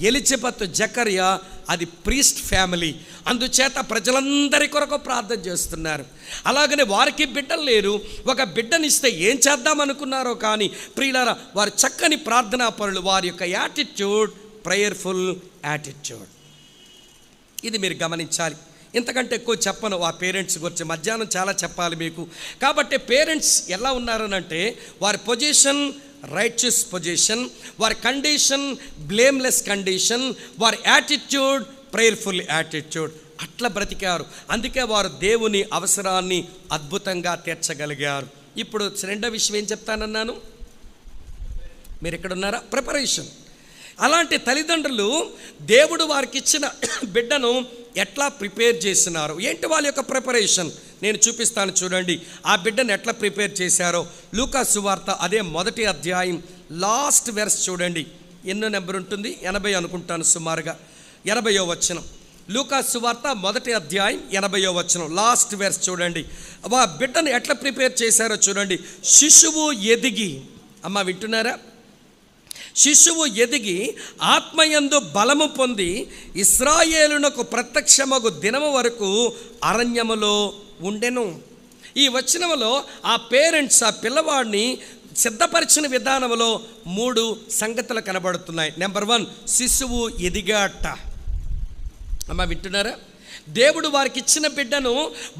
ఎలిజబెత్, జకర్యా అది ప్రీస్ట్ ఫ్యామిలీ, అందుచేత ప్రజలందరి కొరకు ప్రార్థన చేస్తున్నారు. అలాగనే వారికి బిడ్డలు లేరు, ఒక బిడ్డనిస్తే ఏం చేద్దాం అనుకున్నారో కానీ ప్రియులారా వారు చక్కని ప్రార్థనా పరులు. వారి యొక్క యాటిట్యూడ్ ప్రేయర్ఫుల్ యాటిట్యూడ్. ఇది మీరు గమనించాలి. ఇంతకంటే ఎక్కువ చెప్పను ఆ పేరెంట్స్ గురించి, మధ్యాహ్నం చాలా చెప్పాలి మీకు. కాబట్టి పేరెంట్స్ ఎలా ఉన్నారనంటే వారి పొజిషన్ రైచియస్ పొజిషన్, వారి కండిషన్ బ్లేమ్లెస్ కండిషన్, వారి యాటిట్యూడ్ ప్రేయర్ఫుల్ యాటిట్యూడ్. అట్లా బ్రతికారు. అందుకే వారు దేవుని అవసరాన్ని అద్భుతంగా తీర్చగలిగారు. ఇప్పుడు రెండో విషయం ఏం చెప్తానన్నాను, మీరు ఎక్కడున్నారా? ప్రిపరేషన్. అలాంటి తల్లిదండ్రులు దేవుడు వారికి ఇచ్చిన బిడ్డను ఎట్లా ప్రిపేర్ చేసినారు, ఏంటి వాళ్ళ యొక్క ప్రిపరేషన్ నేను చూపిస్తాను. చూడండి ఆ బిడ్డను ఎట్లా ప్రిపేర్ చేశారో. లూకా సువార్త అదే 1వ అధ్యాయం లాస్ట్ వెర్స్ చూడండి. ఎన్నో నెంబర్ ఉంటుంది? 80 అనుకుంటాను సుమారుగా. 80వ వచనం. లూకా సువార్త 1వ అధ్యాయం 80వ వచనం లాస్ట్ వెర్స్ చూడండి. ఆ బిడ్డను ఎట్లా ప్రిపేర్ చేశారో చూడండి. శిశువు ఎదిగి, అమ్మ వింటున్నారా? శిశువు ఎదిగి ఆత్మయందు బలము పొంది ఇశ్రాయేలునకు ప్రత్యక్షమగు దినము వరకు అరణ్యములో ఉండెను. ఈ వచనములో ఆ పేరెంట్స్ ఆ పిల్లవాడిని సిద్ధపరిచిన విధానంలో 3 సంగతులు కనబడుతున్నాయి. నెంబర్ 1, శిశువు ఎదిగాట. అమ్మ వింటున్నారా? దేవుడు వారికి ఇచ్చిన బిడ్డను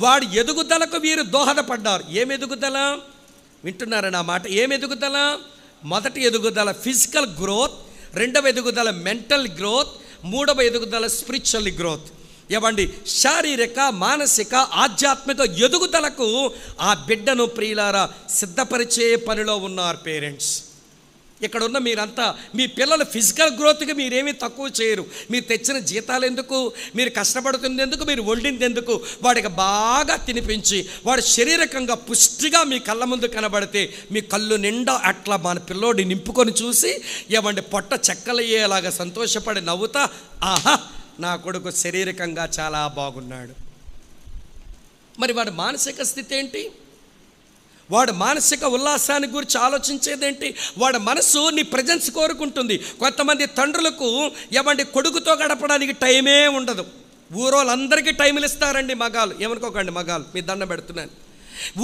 వాడి ఎదుగుదలకు వీరు దోహదపడ్డారు. ఏం ఎదుగుదల? వింటున్నారా నా మాట? ఏం ఎదుగుదల? మొదటి ఎదుగుదల ఫిజికల్ గ్రోత్, రెండవ ఎదుగుదల మెంటల్ గ్రోత్, మూడవ ఎదుగుదల స్పిరిచువల్ గ్రోత్. ఏవండి, శారీరక మానసిక ఆధ్యాత్మిక ఎదుగుదలకు ఆ బిడ్డను ప్రియులారా సిద్ధపరిచే పనిలో ఉన్నారు పేరెంట్స్. ఇక్కడ ఉన్న మీరంతా మీ పిల్లల ఫిజికల్ గ్రోత్కి మీరేమీ తక్కువ చేయరు. మీరు తెచ్చిన జీతాలు ఎందుకు, మీరు కష్టపడుతుంది ఎందుకు, మీరు వండింది ఎందుకు? వాడికి బాగా తినిపించి వాడు శారీరకంగా పుష్టిగా మీ కళ్ళ ముందు కనబడితే మీ కళ్ళు నిండా అట్లా మన పిల్లోడి నింపుకొని చూసి ఏమండి పొట్ట చెక్కలయ్యేలాగా సంతోషపడి నవ్వుతా, ఆహా నా కొడుకు శారీరకంగా చాలా బాగున్నాడు. మరి వాడి మానసిక స్థితి ఏంటి? వాడు మానసిక ఉల్లాసాన్ని గురించి ఆలోచించేదేంటి? వాడి మనసు నీ ప్రజెన్స్ కోరుకుంటుంది. కొంతమంది తండ్రులకు ఏమండి కొడుకుతో గడపడానికి టైమే ఉండదు. ఊరోళ్ళందరికీ టైంలు ఇస్తారండి మగాళ్ళు, ఏమనుకోకండి మగాళ్ళు, మీ దండం పెడుతున్నాను.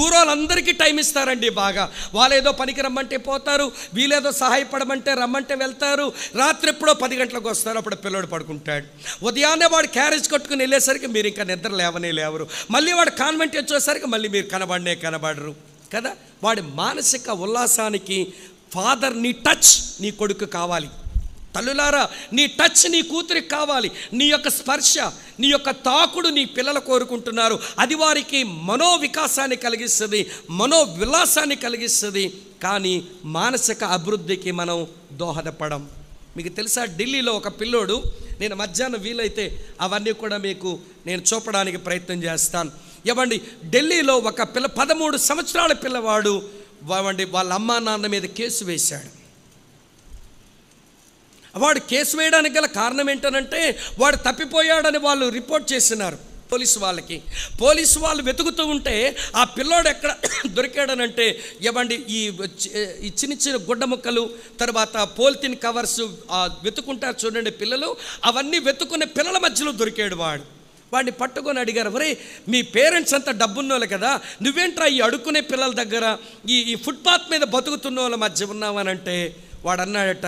ఊరోళ్ళందరికీ టైం ఇస్తారండి బాగా. వాళ్ళేదో పనికి రమ్మంటే పోతారు, వీళ్ళేదో సహాయపడమంటే రమ్మంటే వెళ్తారు. రాత్రి ఎప్పుడో 10 గంటలకు వస్తారు, అప్పుడు పిల్లోడు పడుకుంటాడు. ఉదయాన్నే వాడు క్యారేజ్ కట్టుకుని వెళ్ళేసరికి మీరు ఇంకా నిద్ర లేవరు. మళ్ళీ వాడు కాన్వెంట్ వచ్చేసరికి మళ్ళీ మీరు కనబడరు కదా. వాడి మానసిక ఉల్లాసానికి ఫాదర్ నీ టచ్ నీ కొడుకు కావాలి. తల్లులారా నీ టచ్ నీ కూతురికి కావాలి. నీ యొక్క స్పర్శ, నీ యొక్క తాకుడు నీ పిల్లలు కోరుకుంటున్నారు. అది వారికి మనోవికాసాన్ని కలిగిస్తుంది, మనోవిలాసాన్ని కలిగిస్తుంది. కానీ మానసిక అభివృద్ధికి మనం దోహదపడం. మీకు తెలుసా, ఢిల్లీలో ఒక పిల్లోడు, నేను మధ్యాహ్నం వీలైతే అవన్నీ కూడా మీకు నేను చూపడానికి ప్రయత్నం చేస్తాను. ఏమండి, ఢిల్లీలో ఒక 13 సంవత్సరాల పిల్లవాడు వాళ్ళ అమ్మా నాన్న మీద కేసు వేశాడు. వాడు కేసు వేయడానికి గల కారణం ఏంటనంటే వాడు తప్పిపోయాడని వాళ్ళు రిపోర్ట్ చేసినారు పోలీసు వాళ్ళు వెతుకుతూ ఉంటే ఆ పిల్లోడు ఎక్కడ దొరికాడనంటే ఏమండి ఈ చిన్న చిన్న గుడ్డ ముక్కలు, తర్వాత పోలిథిన్ కవర్స్ వెతుకుంటారు చూడండి పిల్లలు, అవన్నీ వెతుకునే పిల్లల మధ్యలో దొరికాడు వాడు. వాడిని పట్టుకొని అడిగారు, ఒరే మీ పేరెంట్స్ అంతా డబ్బున్నోళ్ళు కదా, నువ్వేంట్రా ఈ అడుక్కునే పిల్లల దగ్గర ఈ ఫుట్పాత్ మీద బతుకుతున్న వాళ్ళ మధ్య ఉన్నావనంటే వాడు అన్నాడట,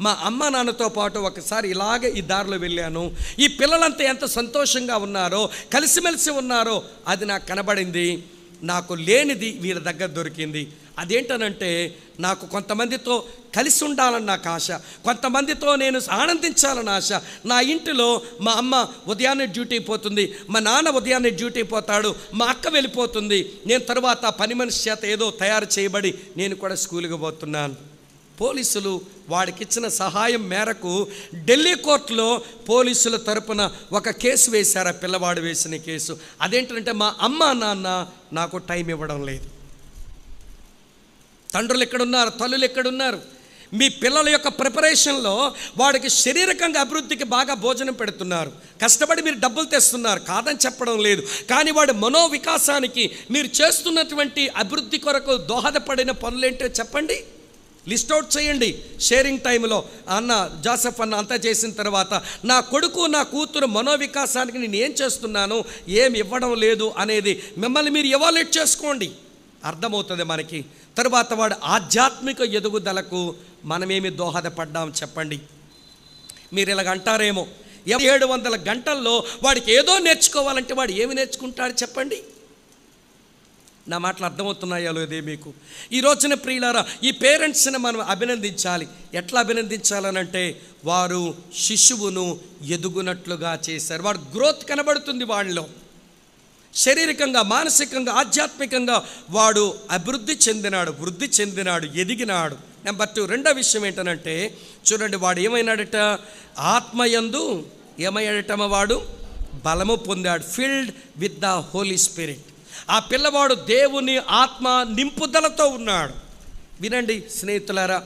మా అమ్మ నాన్నతో పాటు ఒకసారి ఇలాగే ఈ దారిలో వెళ్ళాను, ఈ పిల్లలంతా ఎంత సంతోషంగా ఉన్నారో కలిసిమెలిసి ఉన్నారో అది నాకు కనబడింది, నాకు లేనిది వీళ్ళ దగ్గర దొరికింది. అదేంటనంటే నాకు కొంతమందితో కలిసి ఉండాలని నాకు ఆశ, కొంతమందితో నేను ఆనందించాలని ఆశ. నా ఇంటిలో మా అమ్మ ఉదయాన్నే డ్యూటీ పోతుంది, మా నాన్న ఉదయాన్నే డ్యూటీ పోతాడు, మా అక్క వెళ్ళిపోతుంది, నేను తర్వాత పని మనిషి చేత ఏదో తయారు చేయబడి నేను కూడా స్కూల్కి పోతున్నాను. పోలీసులు వాడికిచ్చిన సహాయం మేరకు ఢిల్లీ కోర్టులో పోలీసుల తరపున ఒక కేసు వేశారు. ఆ పిల్లవాడు వేసిన కేసు అదేంటంటే మా అమ్మ నాన్న నాకు టైం ఇవ్వడం లేదు. తండ్రులు ఎక్కడున్నారు, తల్లులు ఎక్కడున్నారు? మీ పిల్లల యొక్క ప్రిపరేషన్లో వాడికి శారీరకంగా అభివృద్ధికి బాగా భోజనం పెడుతున్నారు, కష్టపడి మీరు డబ్బులు తెస్తున్నారు, కాదని చెప్పడం లేదు. కానీ వాడి మనోవికాసానికి మీరు చేస్తున్నటువంటి అభివృద్ధి కొరకు దోహదపడిన పనులేంటో చెప్పండి, లిస్ట్ అవుట్ చేయండి. షేరింగ్ టైంలో అన్న జోసెఫ్ అన్న అంతా చేసిన తర్వాత నా కొడుకు నా కూతురు మనోవికాసానికి నేను ఏం చేస్తున్నాను, ఏం ఇవ్వడం లేదు అనేది మిమ్మల్ని మీరు ఎవాల్యుయేట్ చేసుకోండి, అర్థమవుతుంది మనకి. తరువాత వాడు ఆధ్యాత్మిక ఎదుగుదలకు మనమేమి దోహదపడ్డాం చెప్పండి. మీరు ఇలాగ అంటారేమో 700 గంటల్లో వాడికి ఏదో నేర్చుకోవాలంటే వాడు ఏమి నేర్చుకుంటాడు చెప్పండి? నా మాటలు అర్థమవుతున్నాయో లేదే మీకు? ఈ రోజున ప్రియులారా, ఈ పేరెంట్స్ని మనం అభినందించాలి. ఎట్లా అభినందించాలనంటే, వారు శిశువును ఎదుగునట్లుగా చేశారు. వాడు గ్రోత్ కనబడుతుంది వాళ్ళలో. శారీరకంగా, మానసికంగా, ఆధ్యాత్మికంగా వాడు వృద్ధి చెందినాడు, ఎదిగినాడు. నెంబర్ 2, రెండో విషయం ఏంటనంటే, చూడండి, వాడు ఏమైనాడట? ఆత్మయందు ఏమయ్యాడటమ? వాడు బలము పొందాడు. Filled with the Holy Spirit. ఆ పిల్లవాడు దేవుని ఆత్మ నింపుదలతో ఉన్నాడు. వినండి స్నేహితులారా,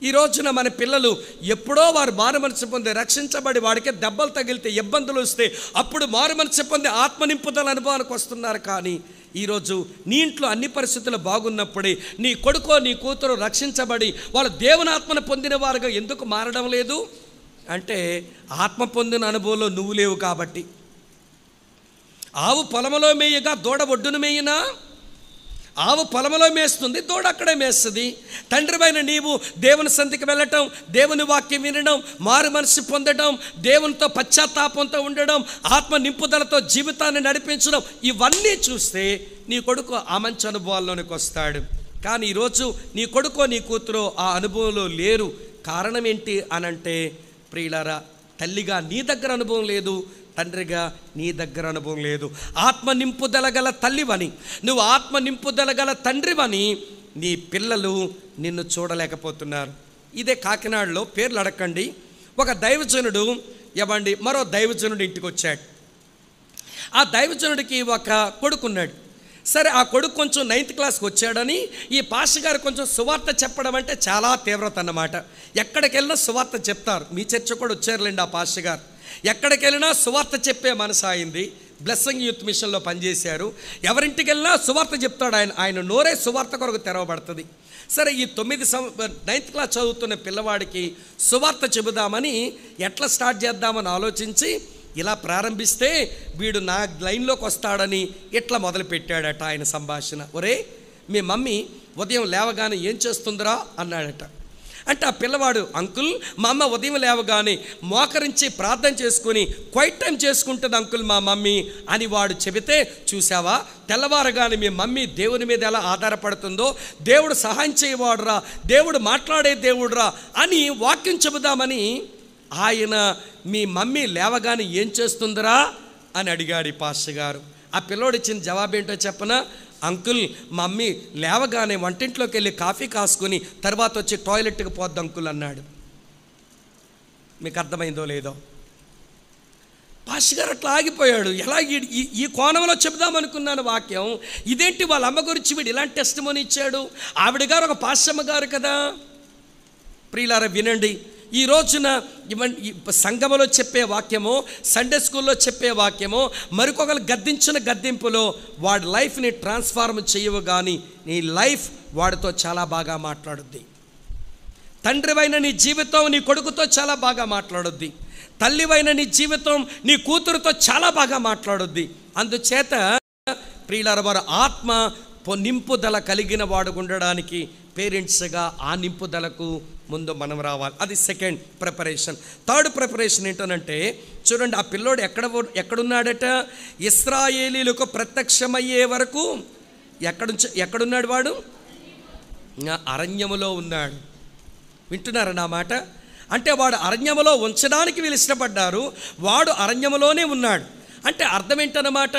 ఈ రోజున మన పిల్లలు ఎప్పుడో వారు మారుమనసు పొంది రక్షించబడి వాడికి దెబ్బలు తగిలితే, ఇబ్బందులు వస్తే అప్పుడు మారుమనసు పొంది ఆత్మ నింపుదల అనుభవానికి వస్తున్నారు. కానీ ఈరోజు నీ ఇంట్లో అన్ని పరిస్థితులు బాగున్నప్పుడే నీ కొడుకో నీ కూతురు రక్షించబడి వాళ్ళు దేవుని ఆత్మను పొందిన వారుగా ఎందుకు మారడం లేదు అంటే, ఆత్మ పొందిన అనుభవంలో నువ్వు లేవు కాబట్టి. ఆవు పొలములో మేయగా దూడ ఒడ్డును మేయినా? ఆవు పొలములో మేస్తుంది, దూడ అక్కడే మేస్తుంది. తండ్రివైన నీవు దేవుని సంధికి వెళ్ళటం, దేవుని వాక్యం వినడం, మారు మనసు పొందడం, దేవునితో పశ్చాత్తాపంతో ఉండడం, ఆత్మ నింపుదలతో జీవితాన్ని నడిపించడం, ఇవన్నీ చూస్తే నీ కొడుకు ఆ మంచి అనుభవాల్లోనికి వస్తాడు. కానీ ఈరోజు నీ కొడుకో నీ కూతురో ఆ అనుభవంలో లేరు. కారణం ఏంటి అనంటే, ప్రియులారా, తల్లిగా నీ దగ్గర అనుభవం లేదు, తండ్రిగా నీ దగ్గర అనుభవం లేదు. ఆత్మ నింపుదల గల తల్లివని, నువ్వు ఆత్మ నింపుదల గల తండ్రివని నీ పిల్లలు నిన్ను చూడలేకపోతున్నారు. ఇదే కాకినాడలో, పేర్లు అడగండి, ఒక దైవజనుడు మరో దైవజనుడు ఇంటికి వచ్చాడు. ఆ దైవజనుడికి ఒక కొడుకున్నాడు. సరే, ఆ కొడుకు కొంచెం 9th క్లాస్కి వచ్చాడని ఈ పాస్టర్ గారు కొంచెం సువార్త చెప్పడం అంటే చాలా తీవ్రత అన్నమాట. ఎక్కడికి వెళ్ళినా సువార్త చెప్తారు. మీ చర్చ కూడా వచ్చారులేండి ఆ పాస్టర్ గారు. ఎక్కడికి వెళ్ళినా సువార్త చెప్పే మనసు అయింది. బ్లెస్సింగ్ యూత్ మిషన్లో పనిచేశారు. ఎవరింటికి వెళ్ళినా సువార్త చెప్తాడు ఆయన నోరే సువార్త కొరకు తెరవబడుతుంది. సరే, ఈ 9th క్లాస్ చదువుతున్న పిల్లవాడికి సువార్త చెబుదామని ఎట్లా స్టార్ట్ చేద్దామని ఆలోచించి ఇలా ప్రారంభిస్తే వీడు నా లైన్లోకి వస్తాడని ఇట్లా మొదలుపెట్టాడట ఆయన సంభాషణ. ఒరే, మీ మమ్మీ ఉదయం లేవగానే ఏం చేస్తుందిరా అన్నాడట. అంటే ఆ పిల్లవాడు, అంకుల్, మా అమ్మ ఉదయం లేవగానే మోకరించి ప్రార్థన చేసుకుని క్వైట్ టైం చేసుకుంటుంది అంకుల్ మా మమ్మీ అని వాడు చెబితే, చూసావా తెల్లవారగానే మీ మమ్మీ దేవుని మీద ఎలా ఆధారపడుతుందో, దేవుడు సహాయం చేయవాడురా, దేవుడు మాట్లాడే దేవుడురా అని వాక్యం చెబుదామని ఆయన మీ మమ్మీ లేవగానే ఏం చేస్తుందిరా అని అడిగాడు ఈ పాస్టర్ గారు. ఆ పిల్లోడు ఇచ్చిన జవాబు ఏంటో చెప్పనా? అంకుల్, మమ్మీ లేవగానే వంటింట్లోకి వెళ్ళి కాఫీ కాసుకుని తర్వాత వచ్చి టాయిలెట్కి పోద్ది అంకుల్ అన్నాడు. మీకు అర్థమైందో లేదో? పాస్టర్ గారు అట్లా ఆగిపోయాడు. ఎలా ఈ కోణంలో చెబుదామనుకున్నాను వాక్యం, ఇదేంటి వాళ్ళ అమ్మ గురించి వీడు ఇలాంటి టెస్టిమోనీ ఇచ్చాడు? ఆవిడ గారు ఒక పాస్టమ్మ గారు కదా. ప్రియులారా వినండి, ఈ రోజున సంఘములో చెప్పే వాక్యమో, సండే స్కూల్లో చెప్పే వాక్యమో, మరికొకరు గద్దించిన గద్దింపులో వాడి లైఫ్ని ట్రాన్స్ఫార్మ్ చేయవు, కానీ నీ లైఫ్ వాడితో చాలా బాగా మాట్లాడుద్ది. తండ్రివైన నీ జీవితం నీ కొడుకుతో చాలా బాగా మాట్లాడుద్ది. తల్లివైన నీ జీవితం నీ కూతురుతో చాలా బాగా మాట్లాడుద్ది. అందుచేత ప్రియులారా, వారు ఆత్మ నింపుదల కలిగిన వాడు ఉండడానికి పేరెంట్స్గా ఆ నింపుదలకు ముందు మనం రావాలి. అది సెకండ్ ప్రిపరేషన్. థర్డ్ ప్రిపరేషన్ ఏంటనంటే, చూడండి, ఆ పిల్లోడు ఎక్కడున్నాడట? ఇశ్రాయేలీలకు ప్రత్యక్షమయ్యే వరకు ఎక్కడున్నాడు వాడు? అరణ్యములో ఉన్నాడు. వింటున్నారా నా మాట? అంటే వాడు అరణ్యములో ఉంచడానికి వీళ్ళు ఇష్టపడ్డారు, వాడు అరణ్యములోనే ఉన్నాడు. అంటే అర్థం ఏంటన్నమాట?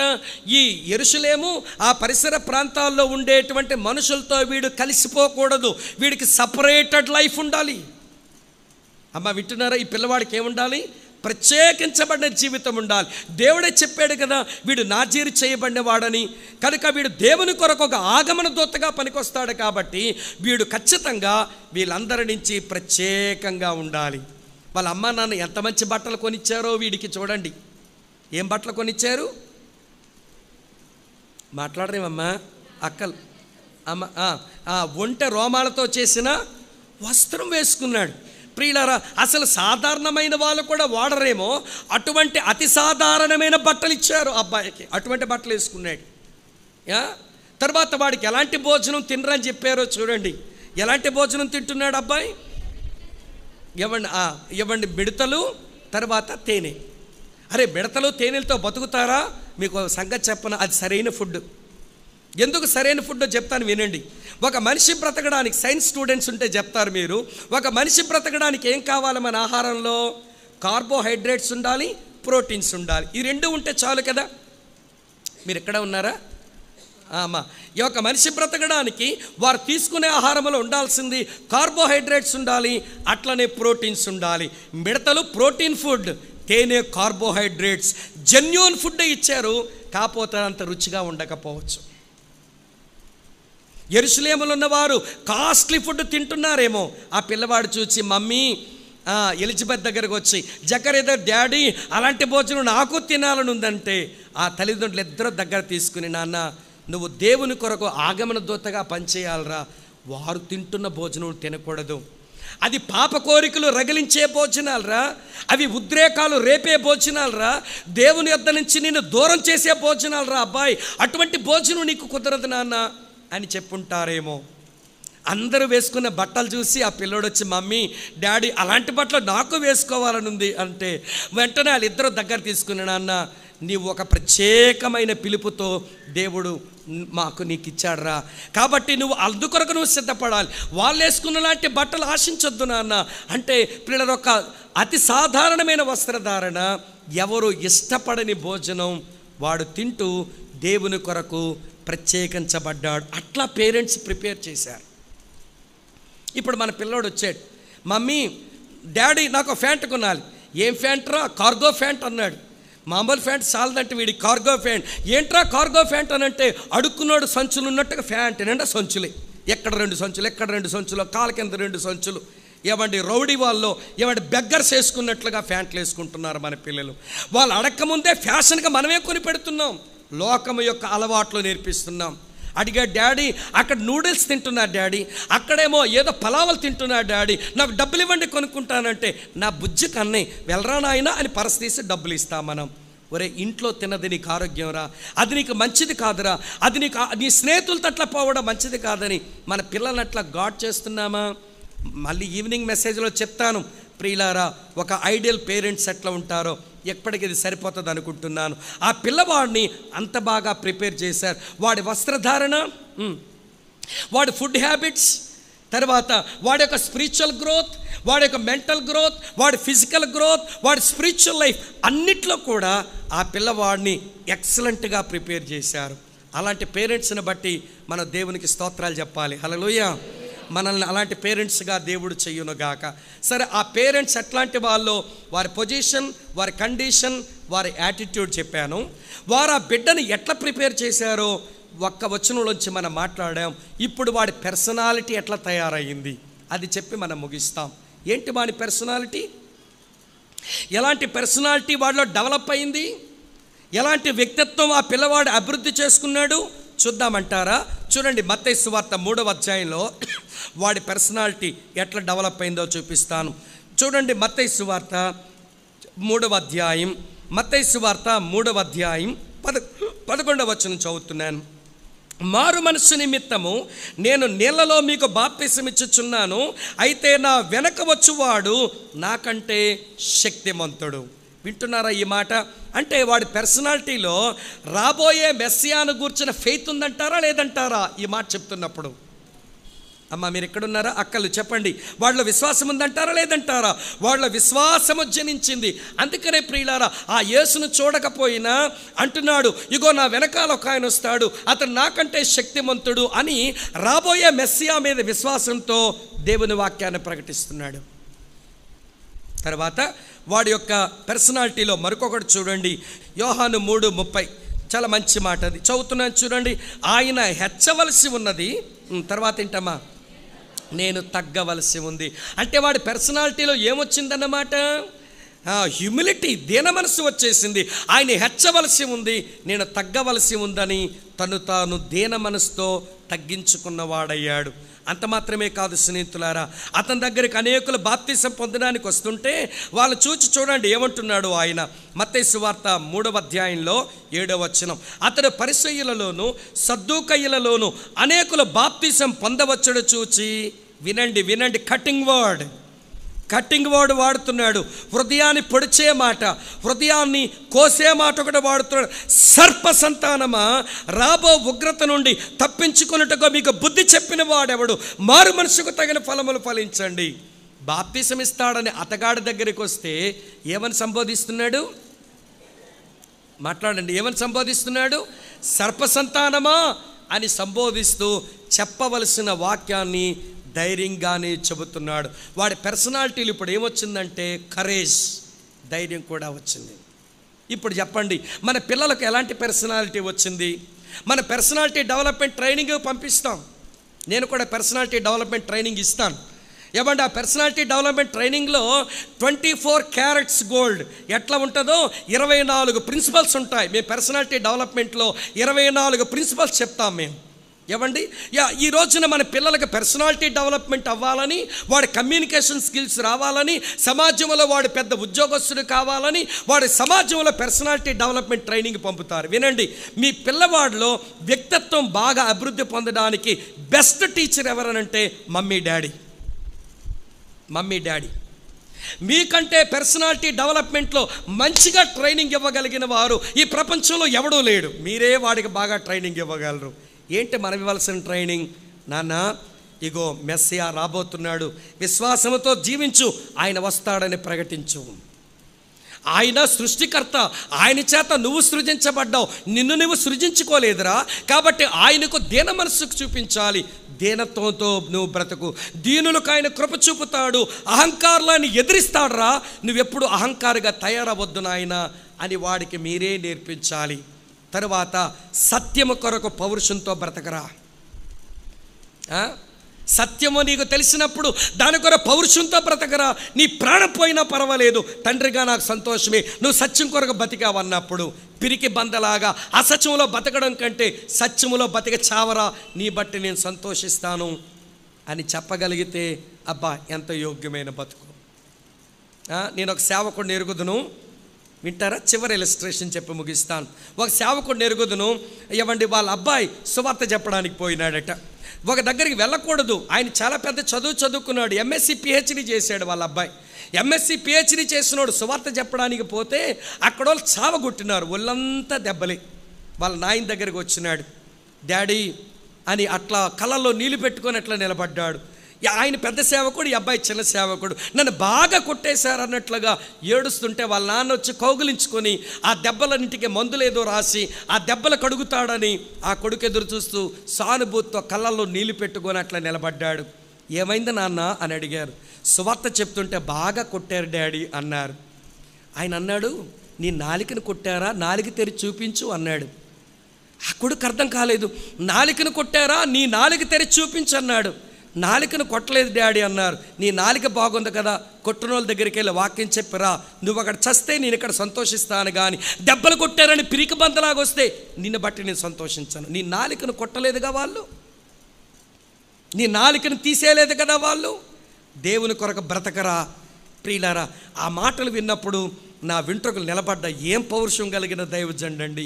ఈ యెరూషలేము ఆ పరిసర ప్రాంతాల్లో ఉండేటువంటి మనుషులతో వీడు కలిసిపోకూడదు, వీడికి సపరేటెడ్ లైఫ్ ఉండాలి. అమ్మ వింటున్నారా? ఈ పిల్లవాడికి ఏముండాలి? ప్రత్యేకించబడిన జీవితం ఉండాలి. దేవుడే చెప్పాడు కదా, వీడు నాజీరు చేయబడినవాడని. కనుక వీడు దేవుని కొరకు ఒక ఆగమన దూతగా పనికొస్తాడు. కాబట్టి వీడు ఖచ్చితంగా వీళ్ళందరి నుంచి ప్రత్యేకంగా ఉండాలి. వాళ్ళ అమ్మ నాన్న ఎంత మంచి బట్టలు కొనిచ్చారో వీడికి చూడండి. ఏం బట్టలు కొనిచ్చారు? మాట్లాడరేమమ్మా అక్కలు? అమ్మ ఒంటె రోమాలతో చేసిన వస్త్రం వేసుకున్నాడు. ప్రియులారా, అసలు సాధారణమైన వాళ్ళు కూడా వాడరేమో అటువంటి అతి సాధారణమైన బట్టలు ఇచ్చారు అబ్బాయికి. అటువంటి బట్టలు వేసుకున్నాడు. తర్వాత వాడికి ఎలాంటి భోజనం తినరని చెప్పారో చూడండి. ఎలాంటి భోజనం తింటున్నాడు అబ్బాయి? ఇవ్వండి మిడతలు, తర్వాత తేనె. అరే, మిడతలు తేనెలతో బతుకుతారా? మీకు సంగతి చెప్పన, అది సరైన ఫుడ్. ఎందుకు సరైన ఫుడ్ చెప్తాను వినండి. ఒక మనిషి బ్రతకడానికి, సైన్స్ స్టూడెంట్స్ ఉంటే చెప్తారు మీరు, ఒక మనిషి బ్రతకడానికి ఏం కావాలి మన ఆహారంలో? కార్బోహైడ్రేట్స్ ఉండాలి, ప్రోటీన్స్ ఉండాలి. ఈ రెండు ఉంటే చాలు కదా. మీరు ఎక్కడ ఉన్నారా అమ్మా? ఈ యొక్క మనిషి బ్రతకడానికి వారు తీసుకునే ఆహారంలో ఉండాల్సింది కార్బోహైడ్రేట్స్ ఉండాలి, అట్లనే ప్రోటీన్స్ ఉండాలి. మిడతలు ప్రోటీన్ ఫుడ్, తేనె కార్బోహైడ్రేట్స్. జెన్యూన్ ఫుడ్ ఇచ్చారు, కాకపోతే అంత రుచిగా ఉండకపోవచ్చు. యెరూషలేములో ఉన్నవారు కాస్ట్లీ ఫుడ్ తింటున్నారేమో. ఆ పిల్లవాడు చూసి మమ్మీ ఎలిజబెత్ దగ్గరకు వచ్చి, జకరియా డాడీ అలాంటి భోజనం నాకు తినాలని ఉందంటే, ఆ తల్లిదండ్రులు ఇద్దరు దగ్గర తీసుకుని, నాన్న నువ్వు దేవుని కొరకు ఆగమన దూతగా పనిచేయాలరా, వారు తింటున్న భోజనం తినకూడదు. అది పాప కోరికలు రగిలించే భోజనాలరా, అవి ఉద్రేకాలు రేపే భోజనాలరా, దేవుని యొద్ద నుంచి నిన్ను దూరం చేసే భోజనాలరా అబ్బాయి, అటువంటి భోజనం నీకు కుదరదు నాన్న అని చెప్పుంటారేమో. అందరూ వేసుకున్న బట్టలు చూసి ఆ పిల్లోడు వచ్చి, మమ్మీ డాడీ అలాంటి బట్టలు నాకు వేసుకోవాలని ఉంది అంటే, వెంటనే వాళ్ళిద్దరూ దగ్గర తీసుకుని, నాన్న నీవు ఒక ప్రత్యేకమైన పిలుపుతో దేవుడు మాకు నీకు ఇచ్చాడురా, కాబట్టి నువ్వు అందుకొరకు నువ్వు సిద్ధపడాలి. వాళ్ళు వేసుకున్న లాంటి బట్టలు ఆశించొద్దు నాన్న అంటే, పిల్లల ఒక అతి సాధారణమైన వస్త్రధారణ, ఎవరు ఇష్టపడని భోజనం వాడు తింటూ దేవుని కొరకు ప్రత్యేకించబడ్డాడు. అట్లా పేరెంట్స్ ప్రిపేర్ చేశారు. ఇప్పుడు మన పిల్లోడు వచ్చాడు, మమ్మీ డాడీ నాకు ప్యాంట్ కొనాలి. ఏం ప్యాంట్ రా? కార్గో ప్యాంట్ అన్నాడు. మామూలు ప్యాంట్ చాలదంటే వీడికి కార్గో ప్యాంట్. ఏంట్రా కార్గో ప్యాంట్ అని అంటే, అడుక్కున్నాడు సంచులు ఉన్నట్టుగా ప్యాంట్ నిండా సంచులే, ఎక్కడ 2 సంచులు, ఎక్కడ 2 సంచులు, కాళ్ళ కింద 2 సంచులు. ఏమండి రౌడీ వాళ్ళు ఏమంటే బెగ్గర్స్ వేసుకున్నట్లుగా ప్యాంట్లు వేసుకుంటున్నారు మన పిల్లలు. వాళ్ళు అడక్కముందే ఫ్యాషన్గా మనమే కొని పెడుతున్నాం, లోకము యొక్క అలవాట్లు నేర్పిస్తున్నాం. అడిగా డాడీ అక్కడ నూడిల్స్ తింటున్నారు డాడీ, అక్కడేమో ఏదో పలావలు తింటున్నారు డాడీ, నాకు డబ్బులు ఇవ్వండి కొనుక్కుంటానంటే, నా బుజ్జి కన్నే వెళ్ళరా నాయనా అని పరస తీసి డబ్బులు ఇస్తాం మనం. ఒరే ఇంట్లో తిన్నది నీకు ఆరోగ్యం రా, అది నీకు మంచిది కాదురా, అది నీకు నీ స్నేహితులతో అట్లా పోవడం మంచిది కాదని మన పిల్లల్ని అట్లా గాడ్ చేస్తున్నామా? మళ్ళీ ఈవినింగ్ మెసేజ్లో చెప్తాను ప్రియులారా, ఒక ఐడియల్ పేరెంట్స్ ఎట్లా ఉంటారో. ఎప్పటికి ఇది సరిపోతుంది అనుకుంటున్నాను. ఆ పిల్లవాడిని అంత బాగా ప్రిపేర్ చేశారు. వాడి వస్త్రధారణ, వాడి ఫుడ్ హ్యాబిట్స్, తర్వాత వాడి యొక్క స్పిరిచువల్ గ్రోత్, వాడి యొక్క మెంటల్ గ్రోత్, వాడి ఫిజికల్ గ్రోత్, వాడి స్పిరిచువల్ లైఫ్ అన్నిట్లో కూడా ఆ పిల్లవాడిని ఎక్సలెంట్గా ప్రిపేర్ చేశారు. అలాంటి పేరెంట్స్ని బట్టి మనం దేవునికి స్తోత్రాలు చెప్పాలి. హల్లెలూయా. మనల్ని అలాంటి పేరెంట్స్గా దేవుడు చెయ్యునుగాక. సరే, ఆ పేరెంట్స్ ఎట్లాంటి వాళ్ళు, వారి పొజిషన్, వారి కండిషన్, వారి యాటిట్యూడ్ చెప్పాను. వారు ఆ బిడ్డను ఎట్లా ప్రిపేర్ చేశారో ఒక్క వచనంలోంచి మనం మాట్లాడాం. ఇప్పుడు వాడి పర్సనాలిటీ ఎట్లా తయారయ్యింది అది చెప్పి మనం ముగిస్తాం. ఏంటి వాడి పర్సనాలిటీ? ఎలాంటి పర్సనాలిటీ వాడిలో డెవలప్ అయింది? ఎలాంటి వ్యక్తిత్వం ఆ పిల్లవాడు అభివృద్ధి చేసుకున్నాడు చూద్దామంటారా? చూడండి, మత్తయి సువార్త 3వ అధ్యాయంలో వాడి పర్సనాలిటీ ఎట్లా డెవలప్ అయిందో చూపిస్తాను. చూడండి, మత్తయి సువార్త 3వ అధ్యాయం, మత్తయి సువార్త 3వ అధ్యాయం 11వ వచనం చదువుతున్నాను. మారు మనస్సు నిమిత్తము నేను నీళ్లలో మీకు బాప్తిసం ఇచ్చుచున్నాను, అయితే నా వెనక వచ్చువాడు నాకంటే శక్తిమంతుడు. వింటున్నారా ఈ మాట? అంటే వాడి పర్సనాలిటీలో రాబోయే మెస్సియాను గూర్చిన ఫెయిత్ ఉందంటారా లేదంటారా ఈ మాట చెప్తున్నప్పుడు? అమ్మ మీరు ఎక్కడున్నారా? అక్కలు చెప్పండి, వాళ్ళ విశ్వాసం ఉందంటారా లేదంటారా? వాళ్ళ విశ్వాసము జనించింది. అందుకనే ప్రియులారా, ఆ యేసును చూడకపోయినా అంటున్నాడు, ఇగో నా వెనకాల ఒక ఆయన వస్తాడు, అతను నాకంటే శక్తిమంతుడు అని రాబోయే మెస్సియా మీద విశ్వాసంతో దేవుని వాక్యాన్ని ప్రకటిస్తున్నాడు. తర్వాత వాడి యొక్క పర్సనాలిటీలో మరొకటి చూడండి, యోహాను 3:30, చాలా మంచి మాట అది చదువుతున్నాను చూడండి. ఆయన హెచ్చవలసి ఉన్నది, తర్వాత ఏంటమ్మా, నేను తగ్గవలసి ఉంది. అంటే వాడి పర్సనాలిటీలో ఏమొచ్చిందన్నమాట? హ్యూమిలిటీ, దీన మనసు వచ్చేసింది. ఆయన హెచ్చవలసి ఉంది, నేను తగ్గవలసి ఉందని తను తాను దీన మనసుతో తగ్గించుకున్నవాడయ్యాడు. అంత మాత్రమే కాదు స్నేహితులారా, అతని దగ్గరికి అనేకులు బాప్తిసం పొందడానికి వస్తుంటే వాళ్ళు చూడండి ఏమంటున్నాడు ఆయన. మత్తయి సువార్త 3వ అధ్యాయంలో 7వ వచనం, అతడు పరిసయ్యులలోను సద్దూకయ్యులలోను అనేకులు బాప్తిసం పొందవచ్చుడు చూచి, వినండి వినండి, కటింగ్ వర్డ్, కట్టింగ్ వర్డ్ వాడుతున్నాడు, హృదయాన్ని పొడిచే మాట, హృదయాన్ని కోసే మాట ఒకటి వాడుతున్నాడు. సర్ప సంతానమా, రాబో ఉగ్రత నుండి తప్పించుకున్నట్టుగా మీకు బుద్ధి చెప్పిన వాడెవడు? మారు మనసుకు తగిన ఫలములు ఫలించండి. బాప్తిసం ఇస్తాడని అతగాడి దగ్గరికి వస్తే ఏమని సంబోధిస్తున్నాడు? మాట్లాడండి, ఏమని సంబోధిస్తున్నాడు? సర్ప సంతానమా అని సంబోధిస్తూ చెప్పవలసిన వాక్యాన్ని ధైర్యంగానే చెబుతున్నాడు. వాడి పర్సనాలిటీలు ఇప్పుడు ఏమొచ్చిందంటే కరేజ్, ధైర్యం కూడా వచ్చింది. ఇప్పుడు చెప్పండి, మన పిల్లలకు ఎలాంటి పర్సనాలిటీ వచ్చింది? మన పర్సనాలిటీ డెవలప్మెంట్ ట్రైనింగ్ పంపిస్తాం. నేను కూడా పర్సనాలిటీ డెవలప్మెంట్ ట్రైనింగ్ ఇస్తాను. ఏమంటే ఆ పర్సనాలిటీ డెవలప్మెంట్ ట్రైనింగ్లో 24 క్యారెట్స్ గోల్డ్ ఎట్లా ఉంటుందో 24 ప్రిన్సిపల్స్ ఉంటాయి. మేము పర్సనాలిటీ డెవలప్మెంట్లో 24 ప్రిన్సిపల్స్ చెప్తాం మేము. ఏమండి, ఈ రోజున మన పిల్లలకు పర్సనాలిటీ డెవలప్మెంట్ అవ్వాలని, వాడి కమ్యూనికేషన్ స్కిల్స్ రావాలని, సమాజంలో వాడు పెద్ద ఉద్యోగస్తుడు కావాలని, వాడి సమాజంలో పర్సనాలిటీ డెవలప్మెంట్ ట్రైనింగ్ పంపుతారు. వినండి, మీ పిల్లవాడిలో వ్యక్తిత్వం బాగా అభివృద్ధి పొందడానికి బెస్ట్ టీచర్ ఎవరనంటే మమ్మీ డాడీ. మీకంటే పర్సనాలిటీ డెవలప్మెంట్లో మంచిగా ట్రైనింగ్ ఇవ్వగలిగిన వారు ఈ ప్రపంచంలో ఎవడూ లేడు. మీరే వాడికి బాగా ట్రైనింగ్ ఇవ్వగలరు. ఏంటి మనం ఇవ్వాల్సిన ట్రైనింగ్? నాన్న, ఇగో మెస్సియా రాబోతున్నాడు, విశ్వాసంతో జీవించు, ఆయన వస్తాడని ప్రకటించు. ఆయన సృష్టికర్త, ఆయన చేత నువ్వు సృజించబడ్డావు, నిన్ను నువ్వు సృజించుకోలేదురా. కాబట్టి ఆయనకు దీన మనస్సుకు చూపించాలి, దీనత్వంతో నువ్వు బ్రతుకు. దీనులకు ఆయన కృప చూపుతాడు, అహంకారాన్ని ఎదిరిస్తాడురా. నువ్వెప్పుడు అహంకారిగా తయారవద్దు నాయన అని వాడికి మీరే నేర్పించాలి. తరువాత సత్యము కొరకు పౌరుషంతో బ్రతకరా. సత్యము నీకు తెలిసినప్పుడు దాని కొరకు పౌరుషంతో బ్రతకరా. నీ ప్రాణం పోయినా పర్వాలేదు, తండ్రిగా నాకు సంతోషమే, నువ్వు సత్యం కొరకు బతికావన్నప్పుడు. పిరికి బందలాగా అసత్యంలో బతకడం కంటే సత్యములో బతిక చావరా, నీ బట్టి నేను సంతోషిస్తాను అని చెప్పగలిగితే అబ్బా ఎంత యోగ్యమైన బతుకు. నేను ఒక సేవకుడిని ఎరుగుదును, వింటారా? చివరి ఇలస్ట్రేషన్ చెప్పి ముగిస్తాను. ఒక సేవకుడిని ఎరుగుదును. ఏమండి, వాళ్ళ అబ్బాయి సువార్త చెప్పడానికి పోయినాడట. ఒక దగ్గరికి వెళ్ళకూడదు, ఆయన చాలా పెద్ద చదువుకున్నాడు, ఎంఎస్సి పిహెచ్డి చేశాడు వాళ్ళ అబ్బాయి. ఎంఎస్సి పిహెచ్డి చేసినాడు, సువార్త చెప్పడానికి పోతే అక్కడ వాళ్ళు చావగొట్టినారు, ఒళ్ళంతా దెబ్బలే. వాళ్ళ నాయన దగ్గరికి వచ్చినాడు, డాడీ అని అట్లా కళ్ళల్లో నీళ్లు పెట్టుకొని అట్లా నిలబడ్డాడు. ఆయన పెద్ద సేవకుడు, ఈ అబ్బాయి చిన్న సేవకుడు. నన్ను బాగా కొట్టేశారు అన్నట్లుగా ఏడుస్తుంటే వాళ్ళ నాన్న వచ్చి కౌగిలించుకొని ఆ దెబ్బలన్నింటికి మందులేదో రాసి ఆ దెబ్బలు కడుగుతాడని ఆ కొడుకు ఎదురు చూస్తూ సానుభూతితో కళ్ళల్లో నీళ్లు పెట్టుకొని అట్లా నిలబడ్డాడు. ఏమైంది నాన్న అని అడిగారు. సువార్త చెప్తుంటే బాగా కొట్టారు డాడీ అన్నారు. ఆయన అన్నాడు, నీ నాలికను కొట్టారా, నాలిక తెరిచి చూపించు అన్నాడు. ఆ కొడుకు అర్థం కాలేదు. నాలికను కొట్టారా, నీ నాలిక తెరిచి చూపించు అన్నాడు. నాలికను కొట్టలేదు డాడీ అన్నారు. నీ నాలిక బాగుంది కదా, కొట్టునోళ్ళ దగ్గరికి వెళ్ళి వాక్యం చెప్పిరా, నువ్వు అక్కడ చస్తే నేను ఇక్కడ సంతోషిస్తాను, కానీ దెబ్బలు కొట్టారని పిరికి బందలాగా వస్తే నిన్ను బట్టి నేను సంతోషించాను. నీ నాలికను కొట్టలేదుగా వాళ్ళు, నీ నాలికను తీసేయలేదు కదా వాళ్ళు. దేవుని కొరకు బ్రతకరా ప్రియులారా. ఆ మాటలు విన్నప్పుడు నా వెంట్రుకలు నిలబడ్డ. ఏం పౌరుషం కలిగిన దైవజనుడండి,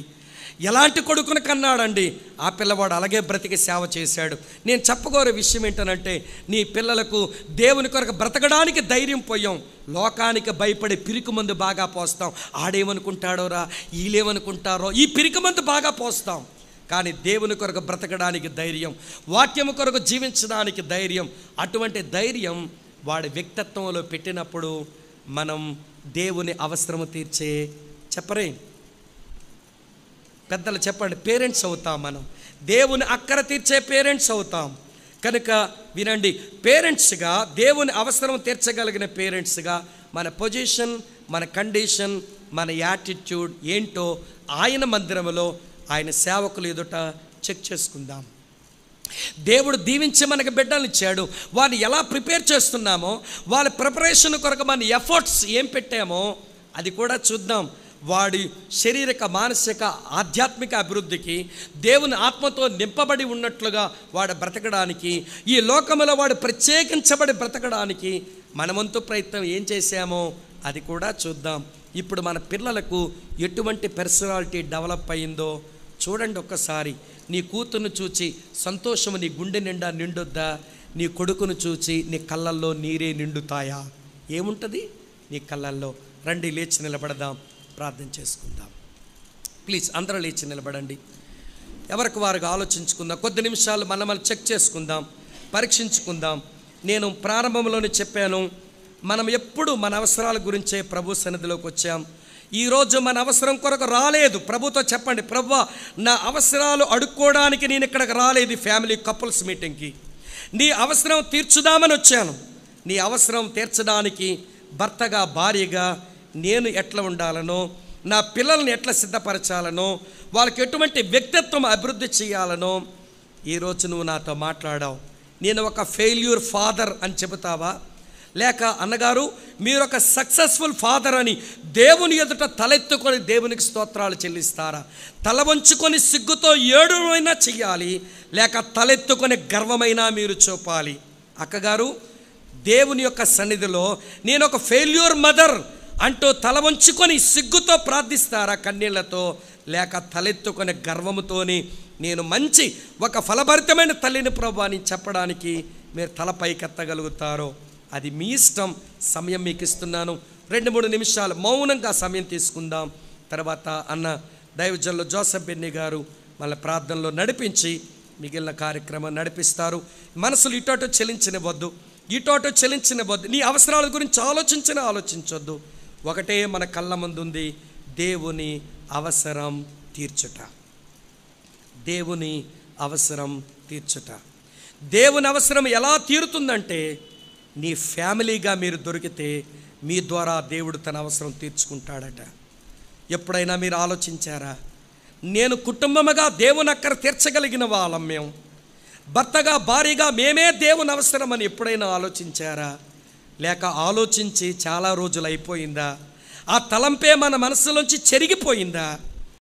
ఎలాంటి కొడుకును కన్నాడండి. ఆ పిల్లవాడు అలాగే బ్రతికి సేవ చేశాడు. నేను చెప్పగోరే విషయం ఏంటనంటే, నీ పిల్లలకు దేవుని కొరకు బ్రతకడానికి ధైర్యం పోయాం. లోకానికి భయపడి పిరికి మందు బాగా పోస్తాం. ఆడేమనుకుంటాడోరా, వీళ్ళేమనుకుంటారో ఈ పిరికి మందు బాగా పోస్తాం. కానీ దేవుని కొరకు బ్రతకడానికి ధైర్యం, వాక్యము కొరకు జీవించడానికి ధైర్యం, అటువంటి ధైర్యం వాడి వ్యక్తిత్వంలో పెట్టినప్పుడు మనం దేవుని అవసరము తీర్చే, చెప్పరే పెద్దలు చెప్పండి, పేరెంట్స్ అవుతాం. మనం దేవుని అక్కర తీర్చే పేరెంట్స్ అవుతాం. కనుక వినండి, పేరెంట్స్గా దేవుని అవసరం తీర్చగలిగిన పేరెంట్స్గా మన పొజిషన్, మన కండిషన్, మన యాటిట్యూడ్ ఏంటో ఆయన మందిరంలో ఆయన సేవకులు ఎదుట చెక్ చేసుకుందాం. దేవుడు దీవించి మనకు బిడ్డలు ఇచ్చాడు, వారిని ఎలా ప్రిపేర్ చేస్తున్నామో, వాళ్ళ ప్రిపరేషన్ కొరకు మన ఎఫర్ట్స్ ఏం పెట్టామో అది కూడా చూద్దాం. వాడి శారీరక, మానసిక, ఆధ్యాత్మిక అభివృద్ధికి దేవుని ఆత్మతో నింపబడి ఉన్నట్లుగా వాడు బ్రతకడానికి, ఈ లోకంలో వాడు ప్రత్యేకించబడి బ్రతకడానికి మనమంతు ప్రయత్నం ఏం చేశామో అది కూడా చూద్దాం. ఇప్పుడు మన పిల్లలకు ఎటువంటి పర్సనాలిటీ డెవలప్ అయిందో చూడండి ఒక్కసారి. నీ కూతురును చూచి సంతోషము నీ గుండె నిండా నిండుద్దా? నీ కొడుకును చూచి నీ కళ్ళల్లో నీరే నిండుతాయా? ఏముంటుంది నీ కళ్ళల్లో? రండి లేచి నిలబడదాం, ప్రార్థన చేసుకుందాం. ప్లీజ్ అందరూ లేచి నిలబడండి. ఎవరికి వారుగా ఆలోచించుకుందాం. కొద్ది నిమిషాలు మనం చెక్ చేసుకుందాం, పరీక్షించుకుందాం. నేను ప్రారంభంలోనే చెప్పాను, మనం ఎప్పుడు మన అవసరాల గురించే ప్రభు సన్నిధిలోకి వచ్చాం. ఈరోజు మన అవసరం కొరకు రాలేదు. ప్రభుతో చెప్పండి, ప్రభువా నా అవసరాలు అడుక్కోవడానికి నేను ఇక్కడికి రాలేదు, ఫ్యామిలీ కపుల్స్ మీటింగ్కి. నీ అవసరం తీర్చుదామని వచ్చాను. నీ అవసరం తీర్చడానికి భర్తగా, భార్యగా నేను ఎట్లా ఉండాలనో, నా పిల్లల్ని ఎట్లా సిద్ధపరచాలనో, వాళ్ళకి ఎటువంటి వ్యక్తిత్వం అభివృద్ధి చేయాలనో ఈరోజు నువ్వు నాతో మాట్లాడావు. నేను ఒక ఫెయిల్యూర్ ఫాదర్ అని చెబుతావా? లేక అన్నగారు మీరు ఒక సక్సెస్ఫుల్ ఫాదర్ అని దేవుని ఎదుట తలెత్తుకొని దేవునికి స్తోత్రాలు చెల్లిస్తారా? తల వంచుకొని సిగ్గుతో ఏడుమైనా చెయ్యాలి, లేక తలెత్తుకొని గర్వమైనా మీరు చూపాలి? అక్కగారు దేవుని యొక్క సన్నిధిలో నేను ఒక ఫెయిల్యూర్ మదర్ అంటూ తల వంచుకొని సిగ్గుతో ప్రార్థిస్తారా కన్నీళ్లతో? లేక తలెత్తుకొని గర్వముతోని నేను మంచి ఒక ఫలభరితమైన తల్లిని ప్రభువా అని చెప్పడానికి మీరు తల పైకెత్తగలుగుతారో అది మీ ఇష్టం. సమయం మీకు ఇస్తున్నాను. 2-3 నిమిషాలు మౌనంగా సమయం తీసుకుందాం. తర్వాత అన్న దైవజనులు జోసెఫ్ బెన్నీ గారు మళ్ళీ ప్రార్థనలో నడిపించి మిగిలిన కార్యక్రమం నడిపిస్తారు. మనసులు ఇటోటో చెలించనివ్వద్దు, ఇటోటో చెలించనివ్వద్దు. నీ అవసరాల గురించి ఆలోచించొద్దు. ఒకటే మన కళ్ళ ముందు ఉంది, దేవుని అవసరం తీర్చుట. దేవుని అవసరం తీర్చుట. దేవుని అవసరం ఎలా తీరుతుందంటే, నీ ఫ్యామిలీగా మీరు దొరికితే మీ ద్వారా దేవుడు తన అవసరం తీర్చుకుంటాడట. ఎప్పుడైనా మీరు ఆలోచించారా? నేను కుటుంబముగా దేవుని అక్కర తీర్చగలిగిన వాళ్ళం మేము, భర్తగా భార్యగా మేమే దేవుని అవసరం అని ఎప్పుడైనా ఆలోచించారా? లేక ఆలోచించి చాలా రోజులు అయిపోయిందా? ఆ తలంపే మన మనసులోంచి చెరిగిపోయిందా?